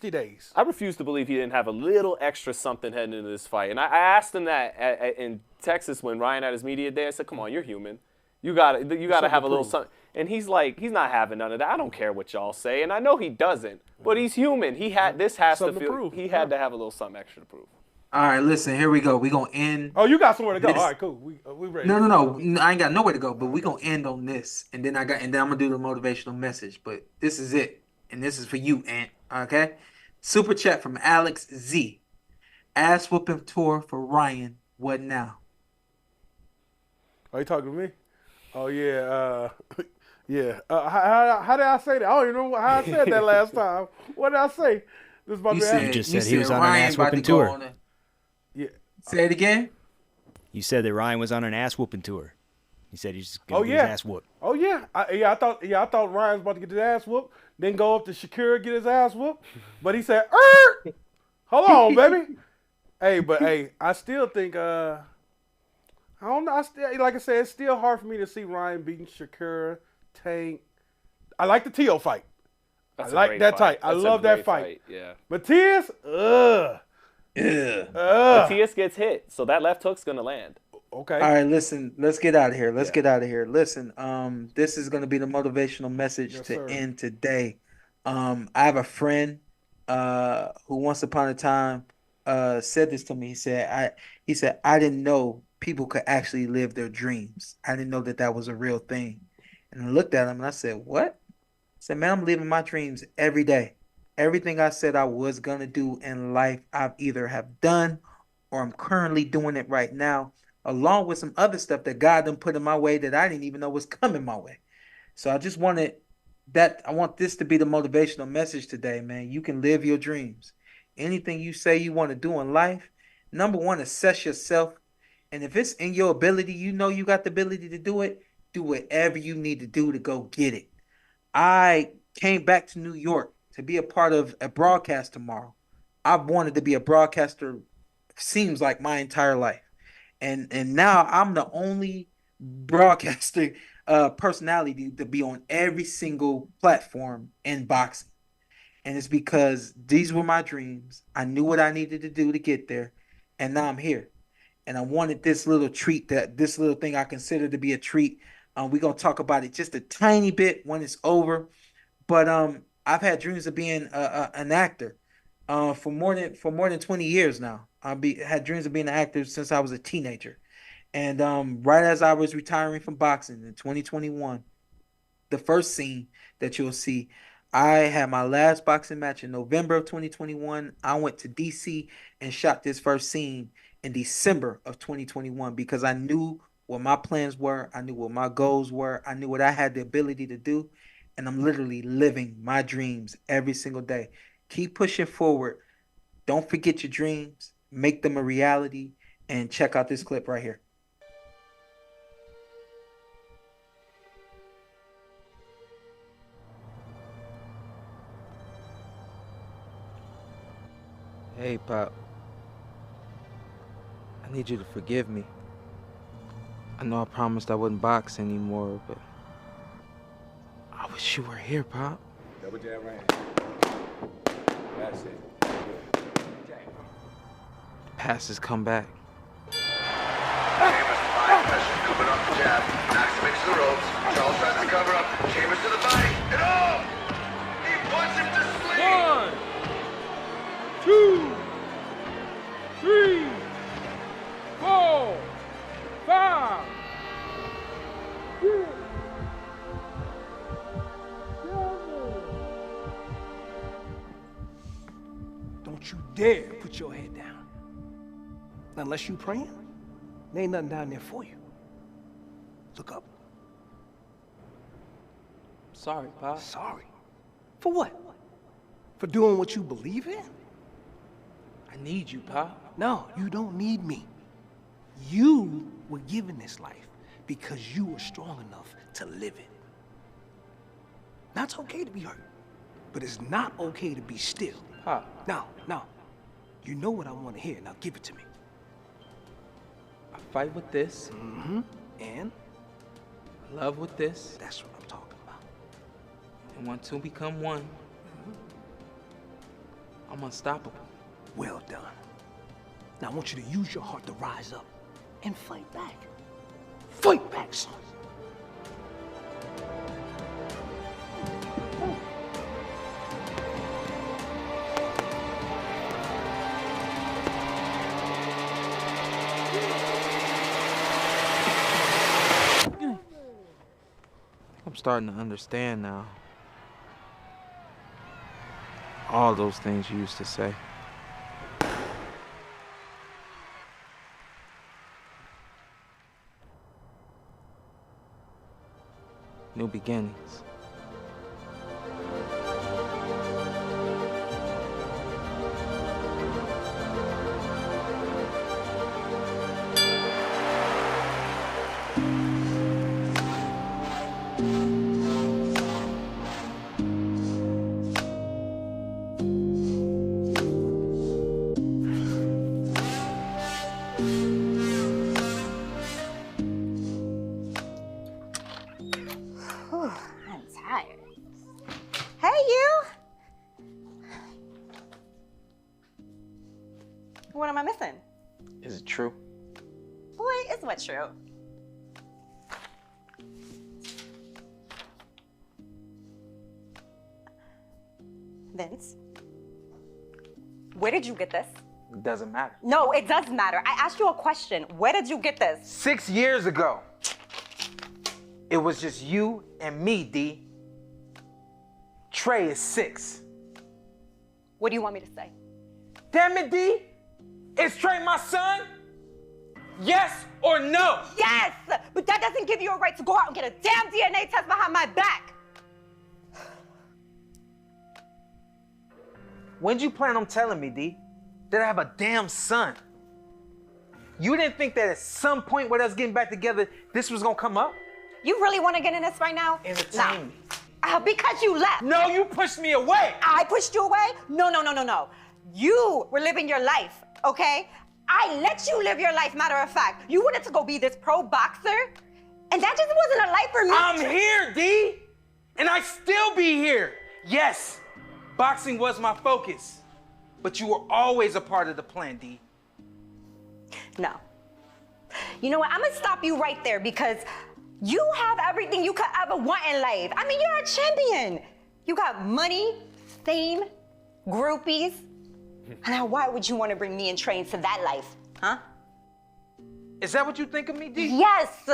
D: days.
C: I refuse to believe he didn't have a little extra something heading into this fight. And I asked him that in Texas when Ryan had his media day. I said, come on, you're human. You gotta have a little something. And he's like, he's not having none of that. I don't care what y'all say. And I know he doesn't, but he's human. He had to have a little something extra to prove.
A: All right, listen, here we go. We're going to end.
D: Oh, you got somewhere to go. All right, cool. We ready.
A: No. I ain't got nowhere to go, but we're going to end on this. And then I'm going to do the motivational message. But this is it. And this is for you, Ant. Okay? Super chat from Alex Z. Ass whooping tour for Ryan. What now?
D: Are you talking to me? Oh, yeah. Yeah. How did I say that? I don't even know how I said that last time. What did I say? This is about
F: you just said he was on an ass whooping tour.
D: Yeah.
A: Say it again.
F: You said that Ryan was on an ass whooping tour. He said he's just gonna get his ass whooped.
D: Oh yeah. I thought Ryan was about to get his ass whooped, then go up to Shakira get his ass whooped. But he said, hold on, baby. I still think I don't know. Like I said, it's still hard for me to see Ryan beating Shakira, Tank. I like the Tio fight.
C: That's
D: I like that fight. I love that fight.
C: Yeah.
D: Matias,
C: Matias gets hit, so that left hook's gonna land.
D: Okay.
A: All right, listen. Let's get out of here. Listen, this is going to be the motivational message end today. I have a friend who once upon a time said this to me. He said, I didn't know people could actually live their dreams. I didn't know that was a real thing. And I looked at him and I said, what? I said, man, I'm living my dreams every day. Everything I said I was going to do in life, I've either have done or I'm currently doing it right now. along with some other stuff that God done put in my way that I didn't even know was coming my way. So I just wanted I want this to be the motivational message today, man. You can live your dreams. Anything you say you want to do in life, number one, assess yourself. And if it's in your ability, you know you got the ability to do whatever you need to do to go get it. I came back to New York to be a part of a broadcast tomorrow. I've wanted to be a broadcaster, seems like my entire life. And now I'm the only broadcaster personality to be on every single platform in boxing. And it's because these were my dreams. I knew what I needed to do to get there. And now I'm here. And I wanted this little treat, this little thing I consider to be a treat. We're going to talk about it just a tiny bit when it's over. But I've had dreams of being an actor for more than 20 years now. Had dreams of being an actor since I was a teenager. And right as I was retiring from boxing in 2021, the first scene that you'll see, I had my last boxing match in November of 2021. I went to DC and shot this first scene in December of 2021 because I knew what my plans were. I knew what my goals were. I knew what I had the ability to do. And I'm literally living my dreams every single day. Keep pushing forward. Don't forget your dreams. Make them a reality. And check out this clip right here.
H: Hey, Pop. I need you to forgive me. I know I promised I wouldn't box anymore, but I wish you were here, Pop.
I: Double jab right. That's it.
H: Passes come back.
J: Chambers, fine pressure, coming off the jab. Knocks him into the ropes. Charles tries to cover up. Chambers to the body. And oh! He puts him to sleep!
D: 1, 2, 3, 4, 5, 6, 7.
K: Don't you dare put your head down. Unless you praying, there ain't nothing down there for you. Look up.
H: Sorry, Pop.
K: Sorry. For what? For doing what you believe in?
H: I need you, Pop.
K: No, you don't need me. You were given this life because you were strong enough to live it. Now, it's okay to be hurt, but it's not okay to be still.
H: Pop.
K: Now, you know what I want to hear. Now, give it to me.
H: I fight with this.
K: Mm-hmm. And?
H: I love with this.
K: That's what I'm talking about.
H: And when two become one, I'm unstoppable.
K: Well done. Now I want you to use your heart to rise up and fight back. Fight back, son.
H: I'm starting to understand now. All those things you used to say. New beginnings.
L: What am I missing?
H: Is it true?
L: Boy, is what true? Vince, where did you get this?
H: It doesn't matter.
L: No, it does matter. I asked you a question. Where did you get this?
H: 6 years ago. It was just you and me, D. Trey is 6.
L: What do you want me to say?
H: Damn it, D. Is Trey my son? Yes or no?
L: Yes, but that doesn't give you a right to go out and get a damn DNA test behind my back.
H: When'd you plan on telling me, D, that I have a damn son? You didn't think that at some point with us getting back together, this was gonna come up?
L: You really want to get in this right now?
H: Entertain me.
L: Because you left.
H: No, you pushed me away.
L: I pushed you away? No. You were living your life, okay? I let you live your life, matter of fact. You wanted to go be this pro boxer, and that just wasn't a life for me.
H: I'm here, D, and I still be here. Yes, boxing was my focus, but you were always a part of the plan, D.
L: No. You know what? I'm gonna stop you right there because you have everything you could ever want in life. I mean, you're a champion. You got money, fame, groupies. Now, why would you want to bring me and Train to that life, huh?
H: Is that what you think of me, D?
L: Yes.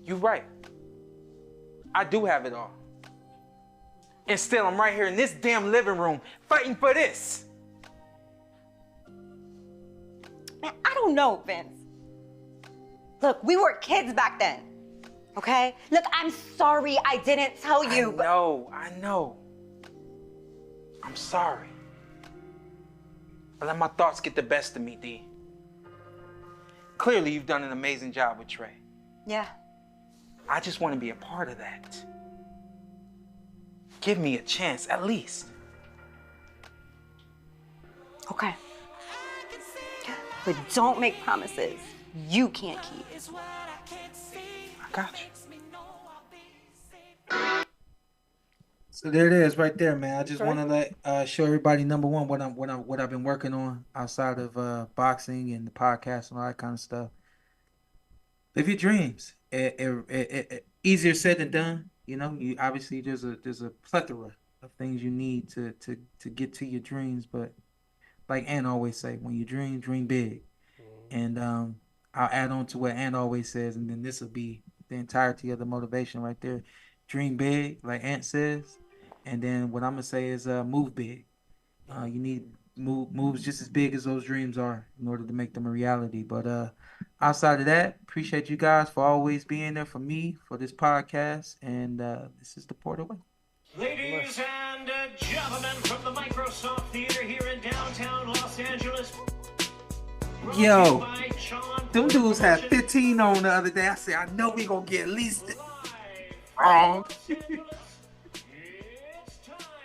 H: You're right. I do have it all. And still, I'm right here in this damn living room fighting for this.
L: Man, I don't know, Vince. Look, we were kids back then, okay? Look, I'm sorry I didn't tell you.
H: I know. I'm sorry. I let my thoughts get the best of me, D. Clearly, you've done an amazing job with Trey.
L: Yeah.
H: I just want to be a part of that. Give me a chance, at least.
L: Okay. But don't make promises you can't keep.
H: I got you.
A: So there it is, right there, man. I just want to let show everybody, number one, what I've been working on outside of boxing and the podcast and all that kind of stuff. Live your dreams. Easier said than done. You know, obviously there's a plethora of things you need to get to your dreams. But like Ann always say, when you dream big. And I'll add on to what Ann always says, and then this will be the entirety of the motivation right there. Dream big, like Ann says. And then what I'm gonna say is move big. You need moves just as big as those dreams are in order to make them a reality. But outside of that, appreciate you guys for always being there for me for this podcast. And this is the PorterWay.
B: Ladies and gentlemen, from the Microsoft Theater here in downtown Los Angeles.
A: Yo, them dudes had 15 on the other day. I said, I know we gonna get at least wrong.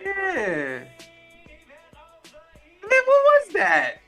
A: Yeah. Man, what was that?